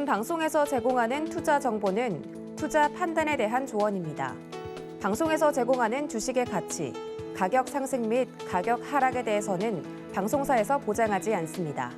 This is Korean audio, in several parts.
본 방송에서 제공하는 투자 정보는 투자 판단에 대한 조언입니다. 방송에서 제공하는 주식의 가치, 가격 상승 및 가격 하락에 대해서는 방송사에서 보장하지 않습니다.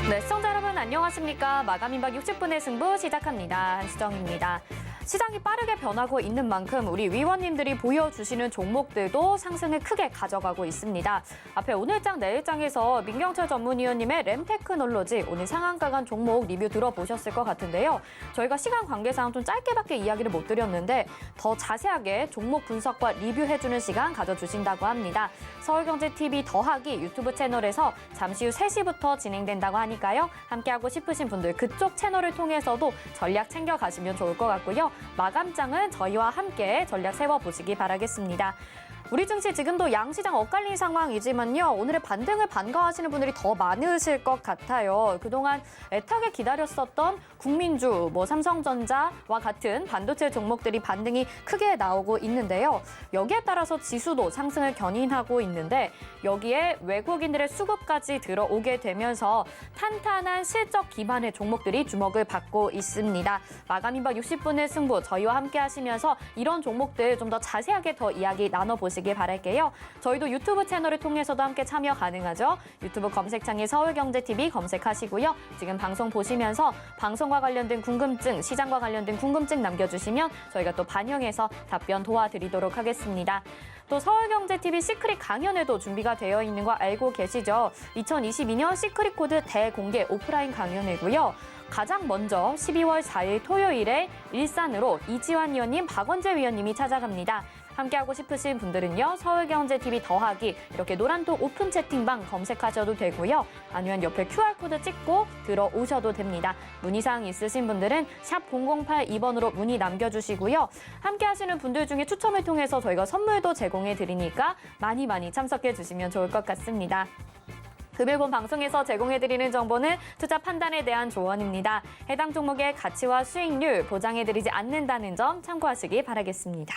네, 시청자 여러분 안녕하십니까? 마감 임박 60분의 승부 시작합니다. 한수정입니다. 시장이 빠르게 변하고 있는 만큼 우리 위원님들이 보여주시는 종목들도 상승을 크게 가져가고 있습니다. 앞에 오늘장 내일장에서 민경철 전문위원님의 램테크놀로지 오늘 상한가 간 종목 리뷰 들어보셨을 것 같은데요. 저희가 시간 관계상 좀 짧게밖에 이야기를 못 드렸는데 더 자세하게 종목 분석과 리뷰해주는 시간 가져주신다고 합니다. 서울경제TV 더하기 유튜브 채널에서 잠시 후 3시부터 진행된다고 하니까요. 함께하고 싶으신 분들 그쪽 채널을 통해서도 전략 챙겨가시면 좋을 것 같고요. 마감장은 저희와 함께 전략 세워보시기 바라겠습니다. 우리 증시 지금도 양시장 엇갈린 상황이지만요. 오늘의 반등을 반가워하시는 분들이 더 많으실 것 같아요. 그동안 애타게 기다렸었던 국민주, 삼성전자와 같은 반도체 종목들이 반등이 크게 나오고 있는데요. 여기에 따라서 지수도 상승을 견인하고 있는데 여기에 외국인들의 수급까지 들어오게 되면서 탄탄한 실적 기반의 종목들이 주목을 받고 있습니다. 마감 임박 60분의 승부 저희와 함께 하시면서 이런 종목들 좀 더 자세하게 더 이야기 나눠보시기 바랄게요. 저희도 유튜브 채널을 통해서도 함께 참여 가능하죠. 유튜브 검색창에 서울경제TV 검색하시고요. 지금 방송 보시면서 방송과 관련된 궁금증, 시장과 관련된 궁금증 남겨주시면 저희가 또 반영해서 답변 도와드리도록 하겠습니다. 또 서울경제TV 시크릿 강연에도 준비가 되어 있는 거 알고 계시죠? 2022년 시크릿 코드 대공개 오프라인 강연이고요. 가장 먼저 12월 4일 토요일에 일산으로 이지환 위원님, 박원재 위원님이 찾아갑니다. 함께하고 싶으신 분들은요. 서울경제TV 더하기 이렇게 노란톡 오픈 채팅방 검색하셔도 되고요. 아니면 옆에 QR코드 찍고 들어오셔도 됩니다. 문의사항 있으신 분들은 샵 0082번으로 문의 남겨주시고요. 함께하시는 분들 중에 추첨을 통해서 저희가 선물도 제공해드리니까 많이 참석해주시면 좋을 것 같습니다. 금일본 방송에서 제공해드리는 정보는 투자 판단에 대한 조언입니다. 해당 종목의 가치와 수익률 보장해드리지 않는다는 점 참고하시기 바라겠습니다.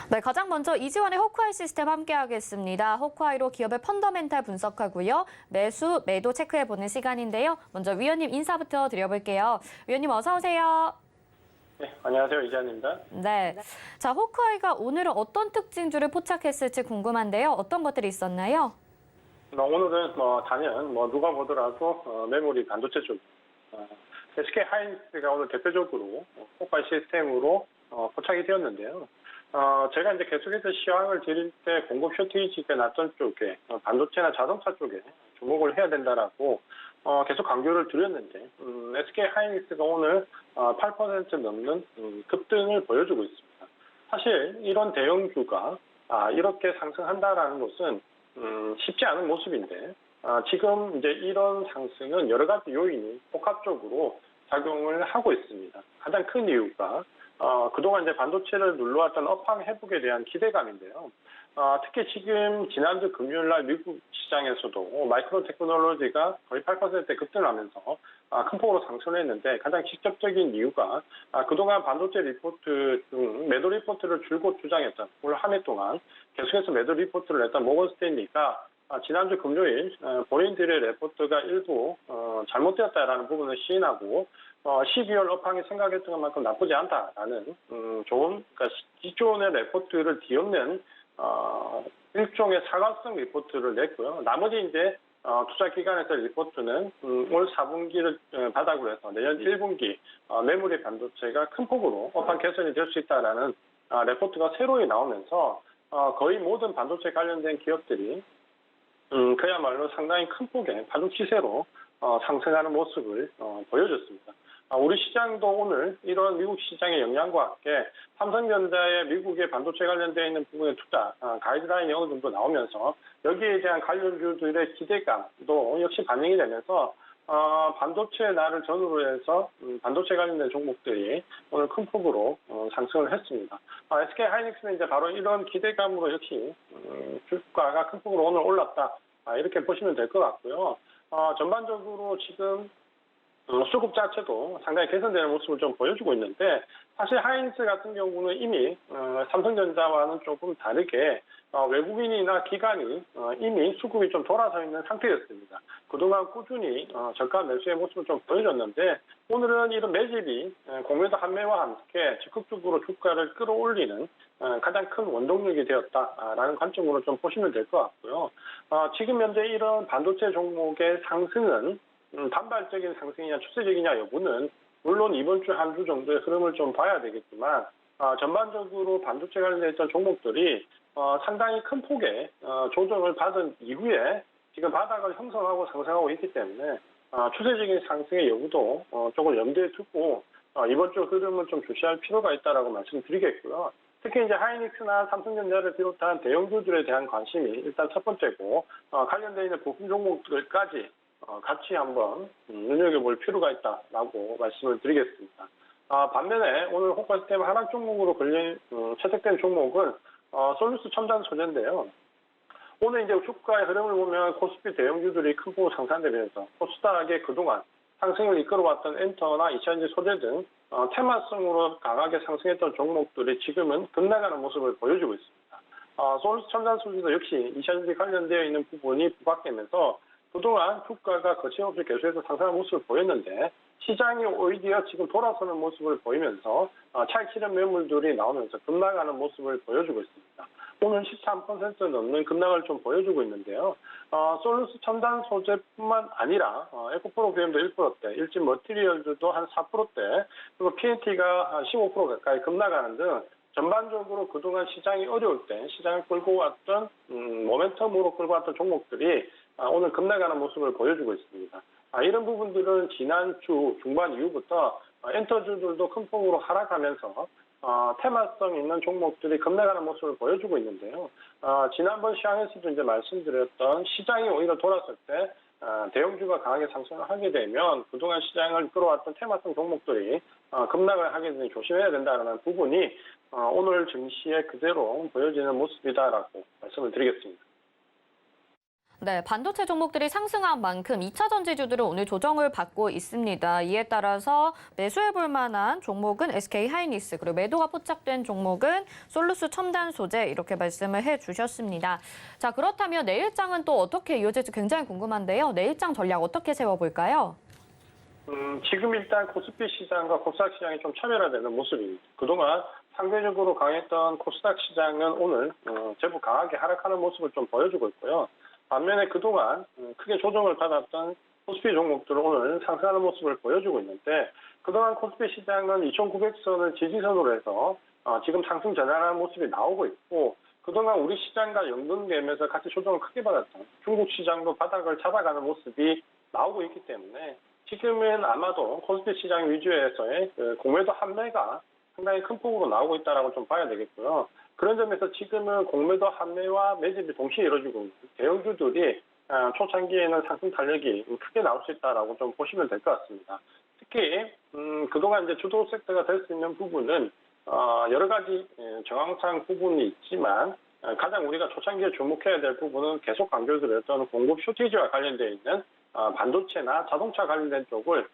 네, 가장 먼저 이지환의 호크아이 시스템 함께하겠습니다. 호크아이로 기업의 펀더멘탈 분석하고요. 매수, 매도 체크해보는 시간인데요. 먼저 위원님 인사부터 드려볼게요. 위원님 어서 오세요. 네, 안녕하세요. 이지환입니다. 네, 자 호크아이가 오늘은 어떤 특징주를 포착했을지 궁금한데요. 어떤 것들이 있었나요? 오늘은 단연 누가 보더라도 메모리 반도체 쪽 SK 하이닉스가 오늘 대표적으로 호크아이 시스템으로 포착이 되었는데요. 제가 이제 계속해서 시황을 드릴 때 공급 쇼티지가 났던 쪽에 반도체나 자동차 쪽에 주목을 해야 된다라고 계속 강조를 드렸는데 SK 하이닉스가 오늘 8% 넘는 급등을 보여주고 있습니다. 사실 이런 대형주가 이렇게 상승한다라는 것은 쉽지 않은 모습인데 지금 이제 이런 상승은 여러 가지 요인이 복합적으로 작용을 하고 있습니다. 가장 큰 이유가 그동안 이제 반도체를 눌러왔던 업황 회복에 대한 기대감인데요. 특히 지금 지난주 금요일 날 미국 시장에서도 마이크론 테크놀로지가 거의 8% 급등하면서 큰 폭으로 상승을 했는데 가장 직접적인 이유가 그동안 반도체 리포트 등 매도 리포트를 줄곧 주장했던 올 한 해 동안 계속해서 매도 리포트를 냈던 모건 스탠리가 지난주 금요일 본인들의 레포트가 일부 잘못되었다라는 부분을 시인하고 12월 업황이 생각했던 것만큼 나쁘지 않다라는 좋은 그러니까 기존의 레포트를 뒤엎는 일종의 사과성 리포트를 냈고요. 나머지 이제 투자 기관에서 리포트는 올 4분기를 바닥으로 해서 내년 1분기 메모리 반도체가 큰 폭으로 업황 개선이 될 수 있다라는 레포트가 새로이 나오면서 거의 모든 반도체 관련된 기업들이 그야말로 상당히 큰 폭의 파동 추세로 상승하는 모습을 보여줬습니다. 우리 시장도 오늘 이런 미국 시장의 영향과 함께 삼성전자의 미국의 반도체 관련되어 있는 부분의 투자 가이드라인이 어느 정도 나오면서 여기에 대한 관련주들의 기대감도 역시 반영이 되면서 반도체 날을 전후로 해서 반도체 관련된 종목들이 오늘 큰 폭으로 상승을 했습니다. SK 하이닉스는 이제 바로 이런 기대감으로 역시 주가가 큰 폭으로 오늘 올랐다. 이렇게 보시면 될 것 같고요. 전반적으로 지금 수급 자체도 상당히 개선되는 모습을 좀 보여주고 있는데 사실 하이닉스 같은 경우는 이미 삼성전자와는 조금 다르게 외국인이나 기관이 이미 수급이 좀 돌아서 있는 상태였습니다. 그동안 꾸준히 저가 매수의 모습을 좀 보여줬는데 오늘은 이런 매집이 공매도 한매와 함께 적극적으로 주가를 끌어올리는 가장 큰 원동력이 되었다라는 관점으로 좀 보시면 될 것 같고요. 지금 현재 이런 반도체 종목의 상승은 단발적인 상승이냐 추세적이냐 여부는 물론 이번 주 한 주 정도의 흐름을 좀 봐야 되겠지만 전반적으로 반도체 관련된 종목들이 상당히 큰 폭의 조정을 받은 이후에 지금 바닥을 형성하고 상승하고 있기 때문에 추세적인 상승의 여부도 조금 염두에 두고 이번 주 흐름을 좀 주시할 필요가 있다라고 말씀드리겠고요. 특히 이제 하이닉스나 삼성전자를 비롯한 대형주들에 대한 관심이 일단 첫 번째고 관련되어 있는 부품 종목들까지 같이 한번 눈여겨볼 필요가 있다라고 말씀을 드리겠습니다. 반면에 오늘 호가시스템 하락 종목으로 채택된 종목은 솔루스 첨단 소재인데요. 오늘 이제 주가의 흐름을 보면 코스피 대형주들이 큰 폭으로 상승되면서 코스닥의 그동안 상승을 이끌어왔던 엔터나 이차전지 소재 등 테마성으로 강하게 상승했던 종목들이 지금은 급락하는 모습을 보여주고 있습니다. 솔루스 첨단 소재도 역시 이차전지 관련되어 있는 부분이 부각되면서 그동안 주가가 거침없이 계속해서 상승하는 모습을 보였는데 시장이 오히려 지금 돌아서는 모습을 보이면서 차익 실현 매물들이 나오면서 급락하는 모습을 보여주고 있습니다. 오늘 13% 넘는 급락을 좀 보여주고 있는데요. 솔루스 첨단 소재뿐만 아니라 에코프로그램도 1%대, 일진 머티리얼들도 한 4%대, 그리고 PNT가 한 15% 가까이 급락하는 등 전반적으로 그동안 시장이 어려울 때 시장을 끌고 왔던 모멘텀으로 끌고 왔던 종목들이 오늘 급락하는 모습을 보여주고 있습니다. 이런 부분들은 지난주 중반 이후부터 엔터주들도 큰 폭으로 하락하면서 테마성 있는 종목들이 급락하는 모습을 보여주고 있는데요. 지난번 시황에서도 이제 말씀드렸던 시장이 오히려 돌았을 때 대형주가 강하게 상승을 하게 되면 그동안 시장을 끌어왔던 테마성 종목들이 급락을 하게 되니 조심해야 된다는 부분이 오늘 증시에 그대로 보여지는 모습이다라고 말씀을 드리겠습니다. 네, 반도체 종목들이 상승한 만큼 2차 전지주들은 오늘 조정을 받고 있습니다. 이에 따라서 매수해볼 만한 종목은 SK 하이닉스, 그리고 매도가 포착된 종목은 솔루스 첨단 소재 이렇게 말씀을 해주셨습니다. 자, 그렇다면 내일장은 또 어떻게 이어질지 굉장히 궁금한데요. 내일장 전략 어떻게 세워볼까요? 지금 일단 코스피 시장과 코스닥 시장이 좀 차별화되는 모습입니다. 그동안 상대적으로 강했던 코스닥 시장은 오늘 제법 강하게 하락하는 모습을 좀 보여주고 있고요. 반면에 그동안 크게 조정을 받았던 코스피 종목들은 오늘 상승하는 모습을 보여주고 있는데 그동안 코스피 시장은 2,900선을 지지선으로 해서 지금 상승 전환하는 모습이 나오고 있고 그동안 우리 시장과 연동되면서 같이 조정을 크게 받았던 중국 시장도 바닥을 잡아가는 모습이 나오고 있기 때문에 지금은 아마도 코스피 시장 위주에서의 공매도 한매가 상당히 큰 폭으로 나오고 있다고 좀 봐야 되겠고요. 그런 점에서 지금은 공매도 한매와 매집이 동시에 이루어지고 있는 대형주들이 초창기에는 상승 탄력이 크게 나올 수 있다라고 좀 보시면 될 것 같습니다. 특히 그동안 이제 주도 섹터가 될 수 있는 부분은 여러 가지 정황상 부분이 있지만 가장 우리가 초창기에 주목해야 될 부분은 계속 강조드렸던 공급 쇼티지와 관련되어 있는 반도체나 자동차 관련된 쪽을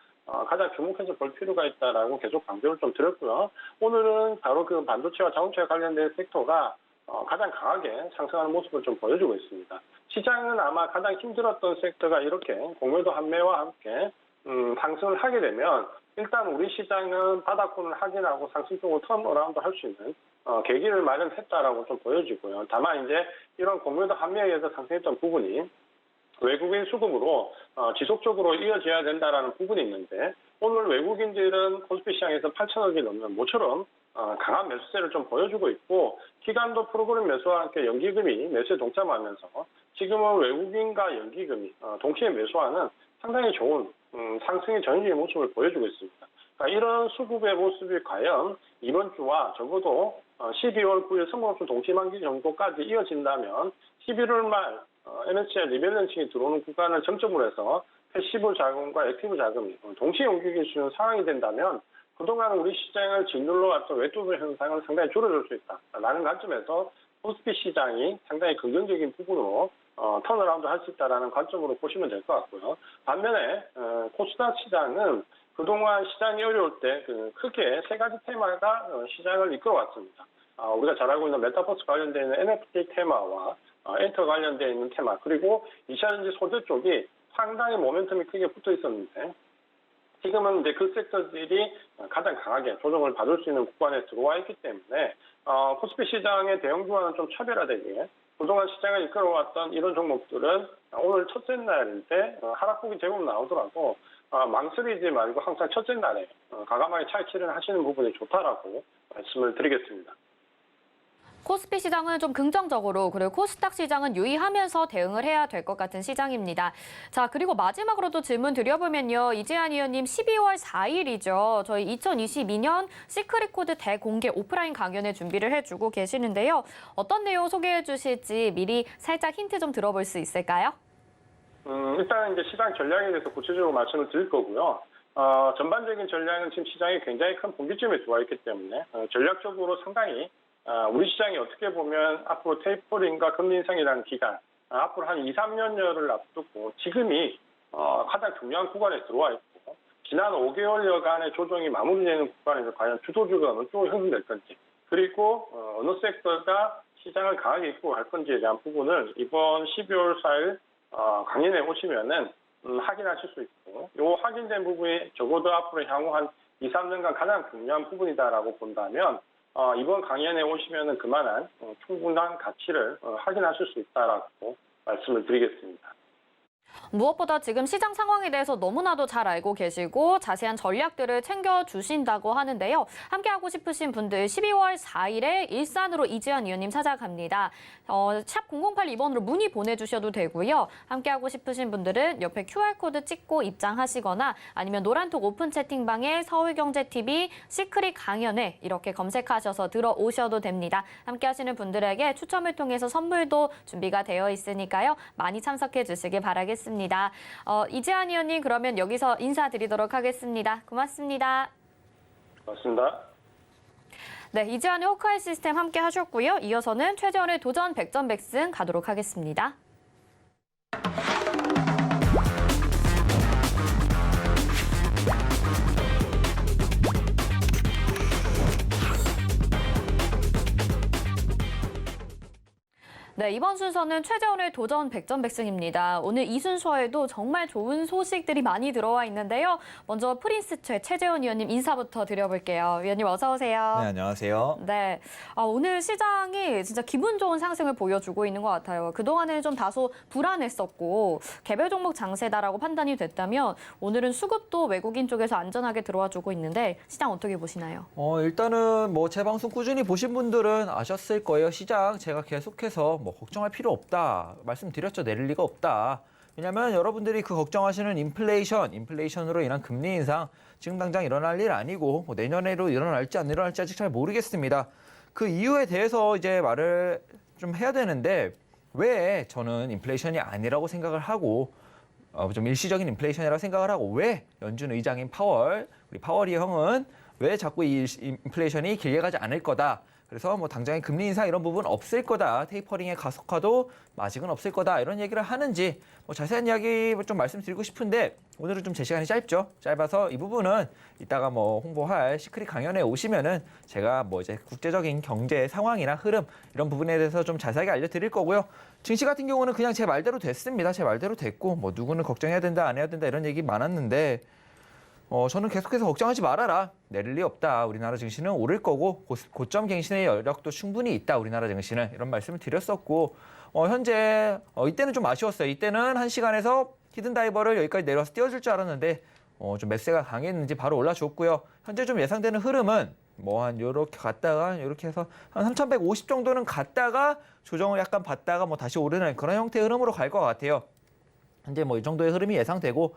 가장 주목해서 볼 필요가 있다라고 계속 강조를 좀 드렸고요. 오늘은 바로 그 반도체와 자동차 관련된 섹터가 가장 강하게 상승하는 모습을 좀 보여주고 있습니다. 시장은 아마 가장 힘들었던 섹터가 이렇게 공매도 한매와 함께 상승을 하게 되면 일단 우리 시장은 바닥권을 확인하고 상승 쪽으로 턴어라운드 할 수 있는 계기를 마련했다라고 좀 보여지고요. 다만 이제 이런 공매도 한매에 의해서 상승했던 부분이 외국인 수급으로 지속적으로 이어져야 된다라는 부분이 있는데 오늘 외국인들은 코스피 시장에서 8천억이 넘는 모처럼 강한 매수세를 좀 보여주고 있고 기관도 프로그램 매수와 함께 연기금이 매수에 동참하면서 지금은 외국인과 연기금이 동시에 매수하는 상당히 좋은 상승의 전진의 모습을 보여주고 있습니다. 그러니까 이런 수급의 모습이 과연 이번 주와 적어도 12월 9일 선거업종 동시만기 정도까지 이어진다면 11월 말 MSCI 리밸런싱이 들어오는 구간을 정점으로 해서 패시브 자금과 액티브 자금이 동시에 움직일 수 있는 상황이 된다면 그동안 우리 시장을 짓눌러 왔던 외투의 현상을 상당히 줄여줄 수 있다라는 관점에서 코스피 시장이 상당히 긍정적인 부분으로 턴어라운드 할 수 있다는 관점으로 보시면 될 것 같고요. 반면에 코스닥 시장은 그동안 시장이 어려울 때 크게 세 가지 테마가 시장을 이끌어왔습니다. 우리가 잘 알고 있는 메타버스 관련되어 있는 NFT 테마와 엔터 관련되어 있는 테마, 그리고 2차전지 소재 쪽이 상당히 모멘텀이 크게 붙어 있었는데, 지금은 이제 그 섹터들이 가장 강하게 조정을 받을 수 있는 구간에 들어와 있기 때문에 코스피 시장의 대형주와는 좀 차별화되게 그동안 시장을 이끌어왔던 이런 종목들은 오늘 첫째 날인데 하락폭이 제법 나오더라도 망설이지 말고 항상 첫째 날에 과감하게 차익 실현하시는 부분이 좋다라고 말씀을 드리겠습니다. 코스피 시장은 좀 긍정적으로, 그리고 코스닥 시장은 유의하면서 대응을 해야 될 것 같은 시장입니다. 자, 그리고 마지막으로도 질문 드려보면요. 이재한 의원님 12월 4일이죠. 저희 2022년 시크릿코드 대공개 오프라인 강연회 준비를 해주고 계시는데요. 어떤 내용 소개해 주실지 미리 살짝 힌트 좀 들어볼 수 있을까요? 일단 이제 시장 전략에 대해서 구체적으로 말씀을 드릴 거고요. 전반적인 전략은 지금 시장이 굉장히 큰 분기점에 들어와 있기 때문에 전략적으로 상당히 우리 시장이 어떻게 보면 앞으로 테이퍼링과 금리 인상이라는 기간, 앞으로 한 2, 3년여를 앞두고 지금이 가장 중요한 구간에 들어와 있고, 지난 5개월여간의 조정이 마무리되는 구간에서 과연 주도주가 어느 쪽으로 형성될 건지, 그리고 어느 섹터가 시장을 강하게 이끌고 갈 건지에 대한 부분을 이번 12월 4일 강연에 오시면은 확인하실 수 있고, 이 확인된 부분이 적어도 앞으로 향후 한 2, 3년간 가장 중요한 부분이다라고 본다면 이번 강연에 오시면은 그만한 충분한 가치를 확인하실 수 있다라고 말씀을 드리겠습니다. 무엇보다 지금 시장 상황에 대해서 너무나도 잘 알고 계시고 자세한 전략들을 챙겨주신다고 하는데요. 함께하고 싶으신 분들 12월 4일에 일산으로 이재한 의원님 찾아갑니다. 샵 0082번으로 문의 보내주셔도 되고요. 함께하고 싶으신 분들은 옆에 QR코드 찍고 입장하시거나 아니면 노란톡 오픈 채팅방에 서울경제TV 시크릿 강연회 이렇게 검색하셔서 들어오셔도 됩니다. 함께하시는 분들에게 추첨을 통해서 선물도 준비가 되어 있으니까요. 많이 참석해 주시길 바라겠습니다. 이재한 의원님 그러면 여기서 인사드리도록 하겠습니다. 고맙습니다. 고맙습니다. 네, 이재한의 호크아이 시스템 함께 하셨고요. 이어서는 최재원의 도전 100전 100승 가도록 하겠습니다. 네, 이번 순서는 최재원의 도전 100전 100승입니다. 오늘 이 순서에도 정말 좋은 소식들이 많이 들어와 있는데요. 먼저 프린스 최재원 의원님 인사부터 드려볼게요. 의원님 어서 오세요. 네, 안녕하세요. 네, 오늘 시장이 진짜 기분 좋은 상승을 보여주고 있는 것 같아요. 그동안에는 좀 다소 불안했었고 개별 종목 장세다라고 판단이 됐다면 오늘은 수급도 외국인 쪽에서 안전하게 들어와주고 있는데 시장 어떻게 보시나요? 일단은 뭐 제 방송 꾸준히 보신 분들은 아셨을 거예요. 시장 제가 계속해서 뭐 걱정할 필요 없다 말씀드렸죠. 내릴 리가 없다. 왜냐하면 여러분들이 그 걱정하시는 인플레이션으로 인한 금리 인상 지금 당장 일어날 일 아니고 뭐 내년에도 일어날지 안 일어날지 아직 잘 모르겠습니다. 그 이유에 대해서 이제 말을 좀 해야 되는데 왜 저는 인플레이션이 아니라고 생각을 하고 좀 일시적인 인플레이션이라고 생각을 하고 왜 연준 의장인 우리 파월이 형은 왜 자꾸 이 인플레이션이 길게 가지 않을 거다. 그래서 뭐 당장의 금리 인상 이런 부분 없을 거다. 테이퍼링의 가속화도 아직은 없을 거다. 이런 얘기를 하는지 뭐 자세한 이야기 좀 말씀드리고 싶은데 오늘은 좀 제 시간이 짧아서 이 부분은 이따가 뭐 홍보할 시크릿 강연에 오시면은 제가 뭐 이제 국제적인 경제 상황이나 흐름 이런 부분에 대해서 좀 자세하게 알려드릴 거고요. 증시 같은 경우는 그냥 제 말대로 됐습니다. 제 말대로 됐고 뭐 누구는 걱정해야 된다 안 해야 된다 이런 얘기 많았는데 저는 계속해서 걱정하지 말아라. 내릴 리 없다. 우리나라 증시는 오를 거고 고점 갱신의 여력도 충분히 있다. 우리나라 증시는 이런 말씀을 드렸었고 현재 이때는 좀 아쉬웠어요. 이때는 1시간에서 히든 다이버를 여기까지 내려와서 띄워줄 줄 알았는데 좀 매세가 강했는지 바로 올라줬고요. 현재 좀 예상되는 흐름은 뭐 한 요렇게 갔다가 이렇게 해서 한 3,150 정도는 갔다가 조정을 약간 받다가 뭐 다시 오르는 그런 형태의 흐름으로 갈 것 같아요. 현재 뭐 이 정도의 흐름이 예상되고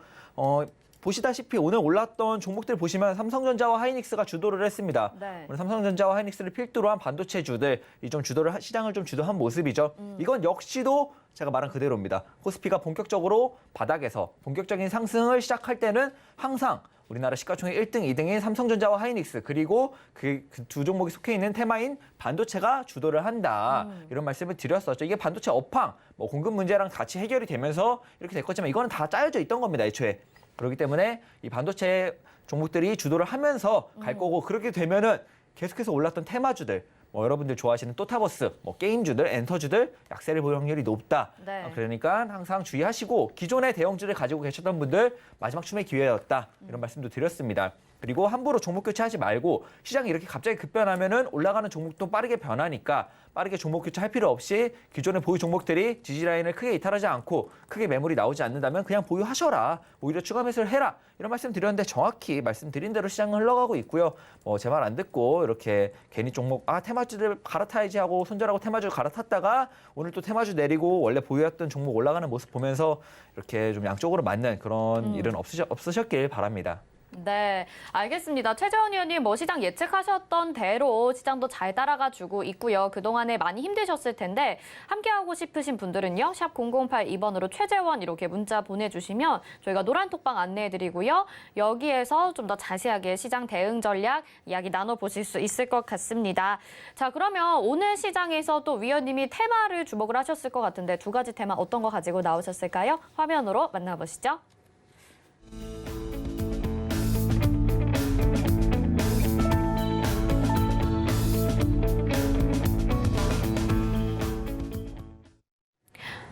보시다시피 오늘 올랐던 종목들 보시면 삼성전자와 하이닉스가 주도를 했습니다. 네. 오늘 삼성전자와 하이닉스를 필두로 한 반도체주들 좀 시장을 좀 주도한 모습이죠. 이건 역시도 제가 말한 그대로입니다. 코스피가 본격적으로 바닥에서 본격적인 상승을 시작할 때는 항상 우리나라 시가총액 1등, 2등인 삼성전자와 하이닉스 그리고 그 두 종목이 속해 있는 테마인 반도체가 주도를 한다. 이런 말씀을 드렸었죠. 이게 반도체 업황, 뭐 공급 문제랑 같이 해결이 되면서 이렇게 됐겠지만 이거는 다 짜여져 있던 겁니다. 애초에. 그렇기 때문에 이 반도체 종목들이 주도를 하면서 갈 거고 그렇게 되면은 계속해서 올랐던 테마주들 뭐 여러분들 좋아하시는 또타버스, 뭐 게임주들, 엔터주들 약세를 보일 확률이 높다. 네. 그러니까 항상 주의하시고 기존의 대형주를 가지고 계셨던 분들 마지막 춤의 기회였다. 이런 말씀도 드렸습니다. 그리고 함부로 종목 교체하지 말고 시장이 이렇게 갑자기 급변하면은 올라가는 종목도 빠르게 변하니까 빠르게 종목 교체할 필요 없이 기존의 보유 종목들이 지지라인을 크게 이탈하지 않고 크게 매물이 나오지 않는다면 그냥 보유하셔라. 오히려 추가 매수를 해라. 이런 말씀 드렸는데 정확히 말씀드린 대로 시장은 흘러가고 있고요. 뭐 제 말 안 듣고 이렇게 괜히 종목 테마주들 갈아타야지 하고 손절하고 테마주 갈아탔다가 오늘 또 테마주 내리고 원래 보유했던 종목 올라가는 모습 보면서 이렇게 좀 양쪽으로 맞는 그런 일은 없으셨길 바랍니다. 네, 알겠습니다. 최재원 의원님, 뭐 시장 예측하셨던 대로 시장도 잘 따라가주고 있고요. 그동안에 많이 힘드셨을 텐데 함께하고 싶으신 분들은요. 샵 0082번으로 최재원 이렇게 문자 보내주시면 저희가 노란톡방 안내해드리고요. 여기에서 좀 더 자세하게 시장 대응 전략 이야기 나눠보실 수 있을 것 같습니다. 자, 그러면 오늘 시장에서 또 위원님이 테마를 주목을 하셨을 것 같은데 두 가지 테마 어떤 거 가지고 나오셨을까요? 화면으로 만나보시죠.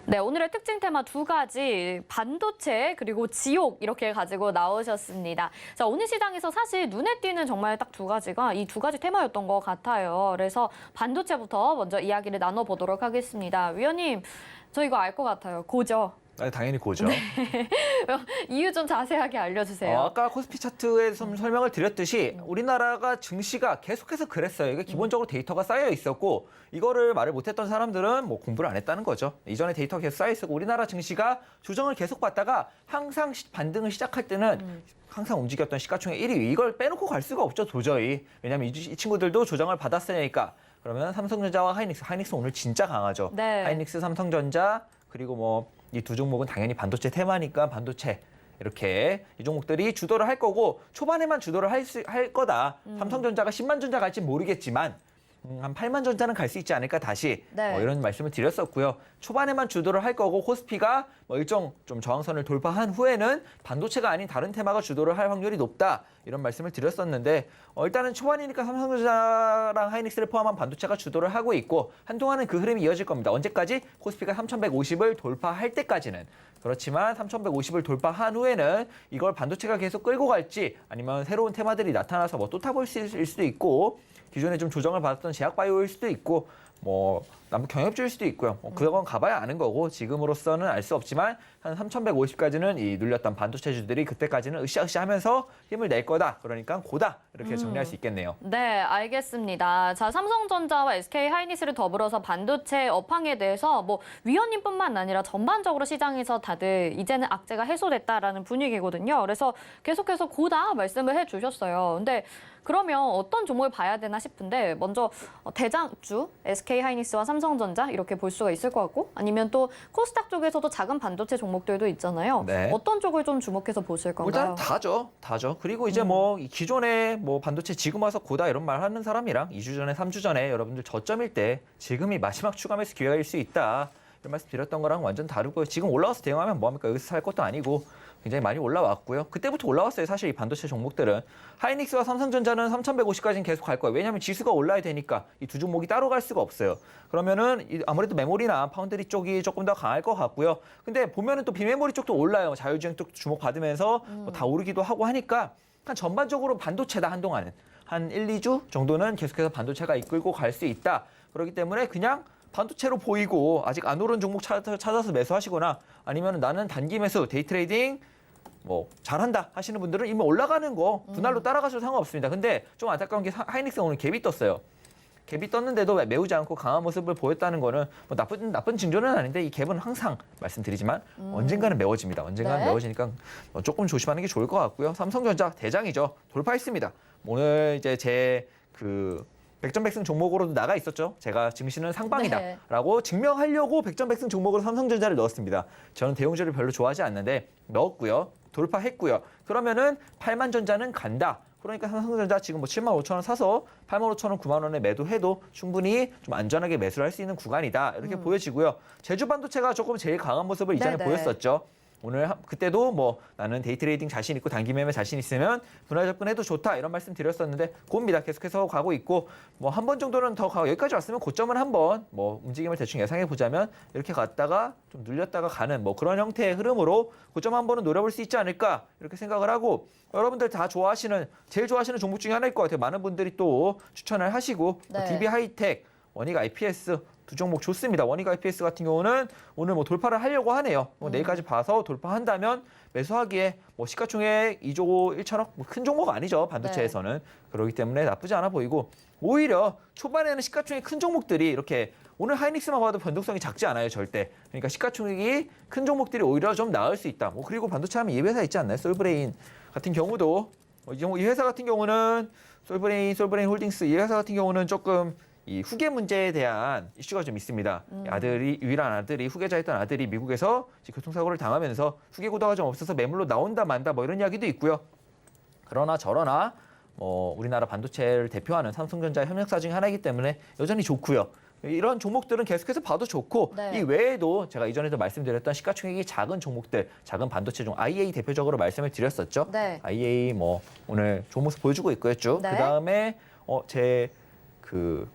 네, 오늘의 특징 테마 두 가지, 반도체 그리고 지옥 이렇게 가지고 나오셨습니다. 자, 오늘 시장에서 사실 눈에 띄는 정말 딱 두 가지가 이 두 가지 테마였던 것 같아요. 그래서 반도체부터 먼저 이야기를 나눠보도록 하겠습니다. 위원님, 저 이거 알 것 같아요. 고죠? 당연히 고죠. 이유 좀 자세하게 알려주세요. 아까 코스피 차트에 좀 설명을 드렸듯이 우리나라가 증시가 계속해서 그랬어요. 이게 기본적으로 데이터가 쌓여 있었고 이거를 말을 못했던 사람들은 뭐 공부를 안 했다는 거죠. 이전에 데이터가 계속 쌓여 있었고 우리나라 증시가 조정을 계속 받다가 항상 반등을 시작할 때는 항상 움직였던 시가총액 1위. 이걸 빼놓고 갈 수가 없죠, 도저히. 왜냐하면 이 친구들도 조정을 받았으니까. 그러면 삼성전자와 하이닉스 오늘 진짜 강하죠. 네. 하이닉스, 삼성전자 그리고 뭐 이 두 종목은 당연히 반도체 테마니까 반도체 이렇게 이 종목들이 주도를 할 거고 초반에만 주도를 할 거다. 삼성전자가 10만 전자 갈지 모르겠지만 한 8만 전자는 갈 수 있지 않을까 다시 네. 이런 말씀을 드렸었고요. 초반에만 주도를 할 거고 코스피가 뭐 일정 좀 저항선을 돌파한 후에는 반도체가 아닌 다른 테마가 주도를 할 확률이 높다. 이런 말씀을 드렸었는데 일단은 초반이니까 삼성전자랑 하이닉스를 포함한 반도체가 주도를 하고 있고 한동안은 그 흐름이 이어질 겁니다. 언제까지? 코스피가 3150을 돌파할 때까지는. 그렇지만 3150을 돌파한 후에는 이걸 반도체가 계속 끌고 갈지 아니면 새로운 테마들이 나타나서 뭐 또 타볼일 수도 있고 기존에 좀 조정을 받았던 제약바이오일 수도 있고 뭐 남북 경협주일 수도 있고요. 그건 가봐야 아는 거고 지금으로서는 알 수 없지만 한 3,150까지는 이 눌렸던 반도체주들이 그때까지는 으쌰으쌰하면서 힘을 낼 거다. 그러니까 고다 이렇게 정리할 수 있겠네요. 네, 알겠습니다. 자, 삼성전자와 SK 하이닉스를 더불어서 반도체 업황에 대해서 뭐 위원님뿐만 아니라 전반적으로 시장에서 다들 이제는 악재가 해소됐다라는 분위기거든요. 그래서 계속해서 고다 말씀을 해주셨어요. 근데 그러면 어떤 종목을 봐야 되나 싶은데 먼저 대장주 SK 하이닉스와 삼성전자 이렇게 볼 수가 있을 것 같고 아니면 또 코스닥 쪽에서도 작은 반도체 종목들도 있잖아요. 네. 어떤 쪽을 좀 주목해서 보실 건가요? 일단 다죠. 그리고 이제 뭐 기존에 뭐 반도체 지금 와서 고다 이런 말 하는 사람이랑 2주 전에 3주 전에 여러분들 저점일 때 지금이 마지막 추가 매수 기회일 수 있다. 이런 말씀 드렸던 거랑 완전 다르고요. 지금 올라와서 대응하면 뭐합니까? 여기서 살 것도 아니고 굉장히 많이 올라왔고요. 그때부터 올라왔어요. 사실 이 반도체 종목들은. 하이닉스와 삼성전자는 3,150까지는 계속 갈 거예요. 왜냐하면 지수가 올라야 되니까 이 두 종목이 따로 갈 수가 없어요. 그러면은 아무래도 메모리나 파운드리 쪽이 조금 더 강할 것 같고요. 근데 보면은 또 비메모리 쪽도 올라요. 자율주행 쪽 주목받으면서 뭐 다 오르기도 하고 하니까 한 전반적으로 반도체다 한동안은. 한 1, 2주 정도는 계속해서 반도체가 이끌고 갈 수 있다. 그렇기 때문에 그냥 반도체로 보이고 아직 안 오른 종목 찾아서 매수하시거나 아니면 나는 단기 매수, 데이 트레이딩 뭐 잘한다 하시는 분들은 이미 올라가는 거 분할로 따라가셔도 상관없습니다. 근데 좀 안타까운 게 하이닉스 오늘 갭이 떴어요. 갭이 떴는데도 메우지 않고 강한 모습을 보였다는 거는 뭐 나쁜 징조는 아닌데 이 갭은 항상 말씀드리지만 언젠가는 메워집니다. 언젠가는 네. 메워지니까 조금 조심하는 게 좋을 것 같고요. 삼성전자 대장이죠. 돌파했습니다. 오늘 이제 제 백전백승 종목으로도 나가 있었죠. 제가 증시는 네. 상방이다라고 증명하려고 백전백승 종목으로 삼성전자를 넣었습니다. 저는 대웅주를 별로 좋아하지 않는데 넣었고요. 돌파했고요. 그러면은 8만 전자는 간다. 그러니까 삼성전자 지금 뭐 7만 5천 원 사서 8만 5천 원, 9만 원에 매도해도 충분히 좀 안전하게 매수를 할 수 있는 구간이다. 이렇게 보여지고요. 제주 반도체가 조금 제일 강한 모습을 이전에 네네. 보였었죠. 오늘 그때도 뭐 나는 데이 트레이딩 자신 있고 단기 매매 자신 있으면 분할 접근해도 좋다 이런 말씀 드렸었는데 그겁니다. 계속해서 가고 있고 뭐 한 번 정도는 더 가고 여기까지 왔으면 고점은 한번 뭐 움직임을 대충 예상해 보자면 이렇게 갔다가 좀 눌렸다가 가는 뭐 그런 형태의 흐름으로 고점 한 번은 노려볼 수 있지 않을까 이렇게 생각을 하고 여러분들 다 좋아하시는 제일 좋아하시는 종목 중에 하나일 것 같아요. 많은 분들이 또 추천을 하시고 네. DB 하이텍, 원익 IPS 두 종목 좋습니다. 원익 IPS 같은 경우는 오늘 뭐 돌파를 하려고 하네요. 뭐 내일까지 봐서 돌파한다면 매수하기에 뭐 시가총액 2조 1천억 뭐 큰 종목 아니죠. 반도체에서는. 그렇기 때문에 나쁘지 않아 보이고 오히려 초반에는 시가총액 큰 종목들이 이렇게 오늘 하이닉스만 봐도 변동성이 작지 않아요. 절대. 그러니까 시가총액이 큰 종목들이 오히려 좀 나을 수 있다. 뭐 그리고 반도체 하면 이 회사 있지 않나요? 솔브레인 같은 경우도 이 회사 같은 경우는 솔브레인 홀딩스 이 회사 같은 경우는 조금 이 후계 문제에 대한 이슈가 좀 있습니다. 아들이 유일한 아들이 후계자였던 아들이 미국에서 교통사고를 당하면서 후계 구도가 좀 없어서 매물로 나온다 만다 뭐 이런 이야기도 있고요. 그러나 저러나 뭐 우리나라 반도체를 대표하는 삼성전자 협력사 중에 하나이기 때문에 여전히 좋고요. 이런 종목들은 계속해서 봐도 좋고 네. 이 외에도 제가 이전에도 말씀드렸던 시가총액이 작은 종목들, 작은 반도체 종 IA 대표적으로 말씀을 드렸었죠. 네. IA 뭐 오늘 좋은 모습 보여주고 있고요. 쭉. 네. 그다음에 제 그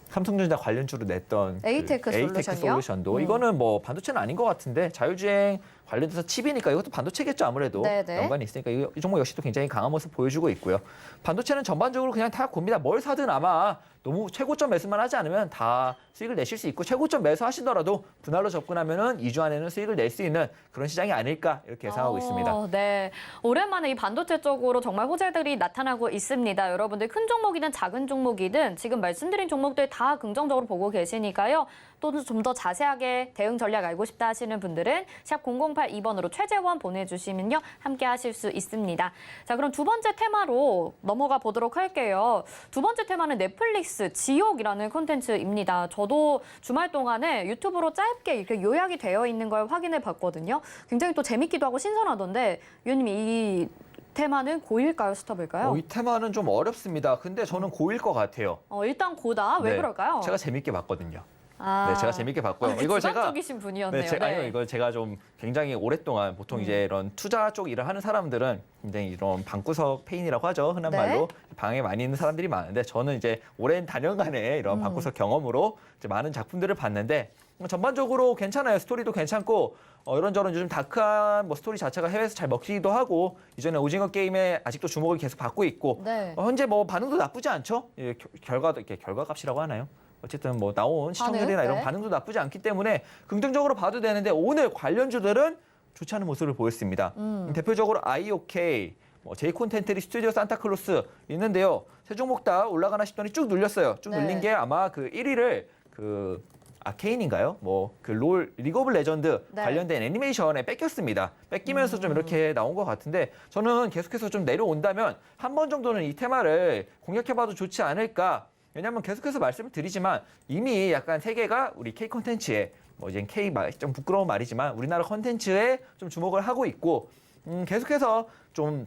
삼성전자 관련주로 냈던 에이테크 솔루션이요? 솔루션도 이거는 뭐 반도체는 아닌 것 같은데 자율주행 관련돼서 칩이니까 이것도 반도체겠죠 아무래도 네네. 연관이 있으니까 이 종목 역시도 굉장히 강한 모습 보여주고 있고요. 반도체는 전반적으로 그냥 다 곱니다. 뭘 사든 아마 너무 최고점 매수만 하지 않으면 다 수익을 내실 수 있고 최고점 매수하시더라도 분할로 접근하면은 2주 안에는 수익을 낼 수 있는 그런 시장이 아닐까 이렇게 예상하고 있습니다. 네, 오랜만에 이 반도체 쪽으로 정말 호재들이 나타나고 있습니다. 여러분들 큰 종목이든 작은 종목이든 지금 말씀드린 종목들 다 긍정적으로 보고 계시니까요. 또 좀 더 자세하게 대응 전략 알고 싶다 하시는 분들은 샵 0082번으로 최재원 보내주시면요. 함께 하실 수 있습니다. 자, 그럼 두 번째 테마로 넘어가 보도록 할게요. 두 번째 테마는 넷플릭스 지옥이라는 콘텐츠입니다. 저도 주말 동안에 유튜브로 짧게 이렇게 요약이 되어 있는 걸 확인해 봤거든요. 굉장히 또 재밌기도 하고 신선하던데 위원님 이 테마는 고일까요? 스톱일까요? 이 테마는 좀 어렵습니다. 근데 저는 고일 것 같아요. 일단 고다. 왜 네, 그럴까요? 제가 재밌게 봤거든요. 아, 네, 제가 재밌게 봤고요. 이걸 제가 주관적이신 분이었네요. 아니요, 이걸 제가 좀 굉장히 오랫동안 보통 이제 이런 투자 쪽 일을 하는 사람들은 굉장히 이런 방구석 페인이라고 하죠. 흔한 네. 말로 방에 많이 있는 사람들이 많은데 저는 이제 오랜 단연간의 이런 방구석 경험으로 이제 많은 작품들을 봤는데 전반적으로 괜찮아요. 스토리도 괜찮고 이런저런 요즘 다크한 뭐 스토리 자체가 해외에서 잘 먹히기도 하고 이전에 오징어 게임에 아직도 주목을 계속 받고 있고 네. 현재 뭐 반응도 나쁘지 않죠. 결과도 이렇게 결과값이라고 하나요? 어쨌든 뭐 나온 시청률이나 반응? 이런 네. 반응도 나쁘지 않기 때문에 긍정적으로 봐도 되는데 오늘 관련주들은 좋지 않은 모습을 보였습니다. 대표적으로 IOK, 뭐 제이콘텐트리 스튜디오 산타클로스 있는데요. 세 종목 다 올라가나 싶더니 쭉 눌렸어요. 쭉 네. 눌린 게 아마 그 1위를 그 아케인인가요? 뭐 그 리그 오브 레전드 네. 관련된 애니메이션에 뺏겼습니다. 뺏기면서 좀 이렇게 나온 것 같은데 저는 계속해서 좀 내려온다면 한 번 정도는 이 테마를 공략해봐도 좋지 않을까. 왜냐하면 계속해서 말씀을 드리지만 이미 약간 세계가 우리 K 콘텐츠에 뭐 이제 K 말 좀 부끄러운 말이지만 우리나라 콘텐츠에 좀 주목을 하고 있고 계속해서 좀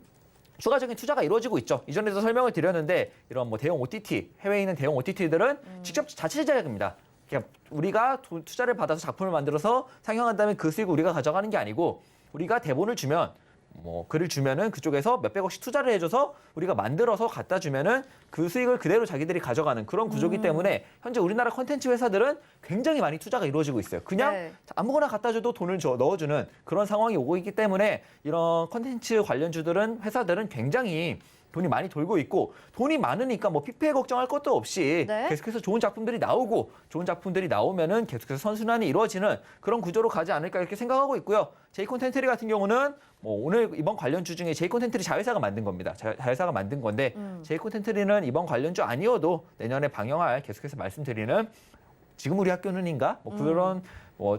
추가적인 투자가 이루어지고 있죠. 이전에도 설명을 드렸는데 이런 뭐 대형 OTT 해외에 있는 대형 OTT들은 직접 자체 제작입니다. 그러니까 우리가 투자를 받아서 작품을 만들어서 상영한 다음에 그 수익을 우리가 가져가는 게 아니고 우리가 대본을 주면 뭐 글을 주면은 그쪽에서 몇백억씩 투자를 해줘서 우리가 만들어서 갖다 주면은 그 수익을 그대로 자기들이 가져가는 그런 구조기 때문에 현재 우리나라 콘텐츠 회사들은 굉장히 많이 투자가 이루어지고 있어요. 그냥 네. 아무거나 갖다 줘도 돈을 넣어주는 그런 상황이 오고 있기 때문에 이런 콘텐츠 관련주들은 회사들은 굉장히 돈이 많이 돌고 있고 돈이 많으니까 뭐 PPL 걱정할 것도 없이 네. 계속해서 좋은 작품들이 나오고 좋은 작품들이 나오면은 계속해서 선순환이 이루어지는 그런 구조로 가지 않을까 이렇게 생각하고 있고요. 제이콘텐트리 같은 경우는 뭐 오늘 이번 관련주 중에 제이콘텐트리 자회사가 만든 겁니다. 자회사가 만든 건데 제이콘텐트리는 이번 관련주 아니어도 내년에 방영할 계속해서 말씀드리는 지금 우리 학교는인가 뭐 그런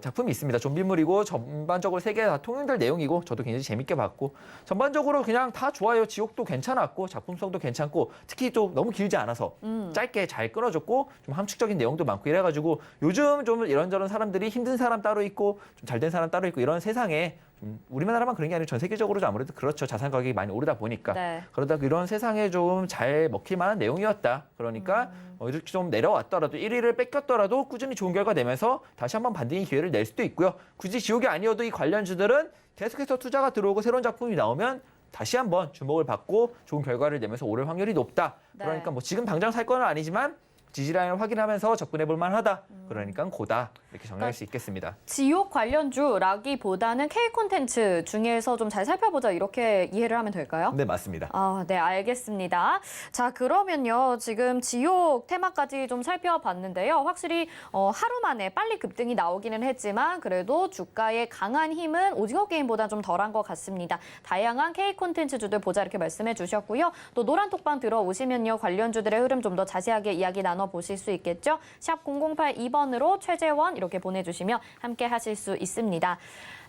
작품이 있습니다. 좀비물이고 전반적으로 세 개 다 통용될 내용이고 저도 굉장히 재밌게 봤고 전반적으로 그냥 다 좋아요. 지옥도 괜찮았고 작품성도 괜찮고 특히 좀 너무 길지 않아서 짧게 잘 끊어줬고 좀 함축적인 내용도 많고 이래가지고 요즘 좀 이런저런 사람들이 힘든 사람 따로 있고 좀 잘된 사람 따로 있고 이런 세상에 좀 우리나라만 그런 게 아니고 전 세계적으로 아무래도 그렇죠. 자산 가격이 많이 오르다 보니까 네. 그러다 이런 세상에 좀 잘 먹힐 만한 내용이었다. 그러니까 이렇게 좀 내려왔더라도 1위를 뺏겼더라도 꾸준히 좋은 결과 내면서 다시 한번 반등의 기회를 낼 수도 있고요. 굳이 지옥이 아니어도 이 관련주들은 계속해서 투자가 들어오고 새로운 작품이 나오면 다시 한번 주목을 받고 좋은 결과를 내면서 오를 확률이 높다. 네. 그러니까 뭐 지금 당장 살 건 아니지만 지지라인을 확인하면서 접근해 볼 만하다. 그러니까 고다. 이렇게 정리할 수 있겠습니다. 지옥 관련주라기보다는 K 콘텐츠 중에서 좀 잘 살펴보자 이렇게 이해를 하면 될까요? 네, 맞습니다. 네, 알겠습니다. 자, 그러면요. 지금 지옥 테마까지 좀 살펴봤는데요. 확실히 하루 만에 빨리 급등이 나오기는 했지만 그래도 주가의 강한 힘은 오징어 게임보다 좀 덜한 것 같습니다. 다양한 K 콘텐츠주들 보자 이렇게 말씀해 주셨고요. 또 노란 톡방 들어오시면요. 관련주들의 흐름 좀 더 자세하게 이야기 나눠보실 수 있겠죠. 샵 0082번으로 최재원 이렇게 보내주시면 함께 하실 수 있습니다.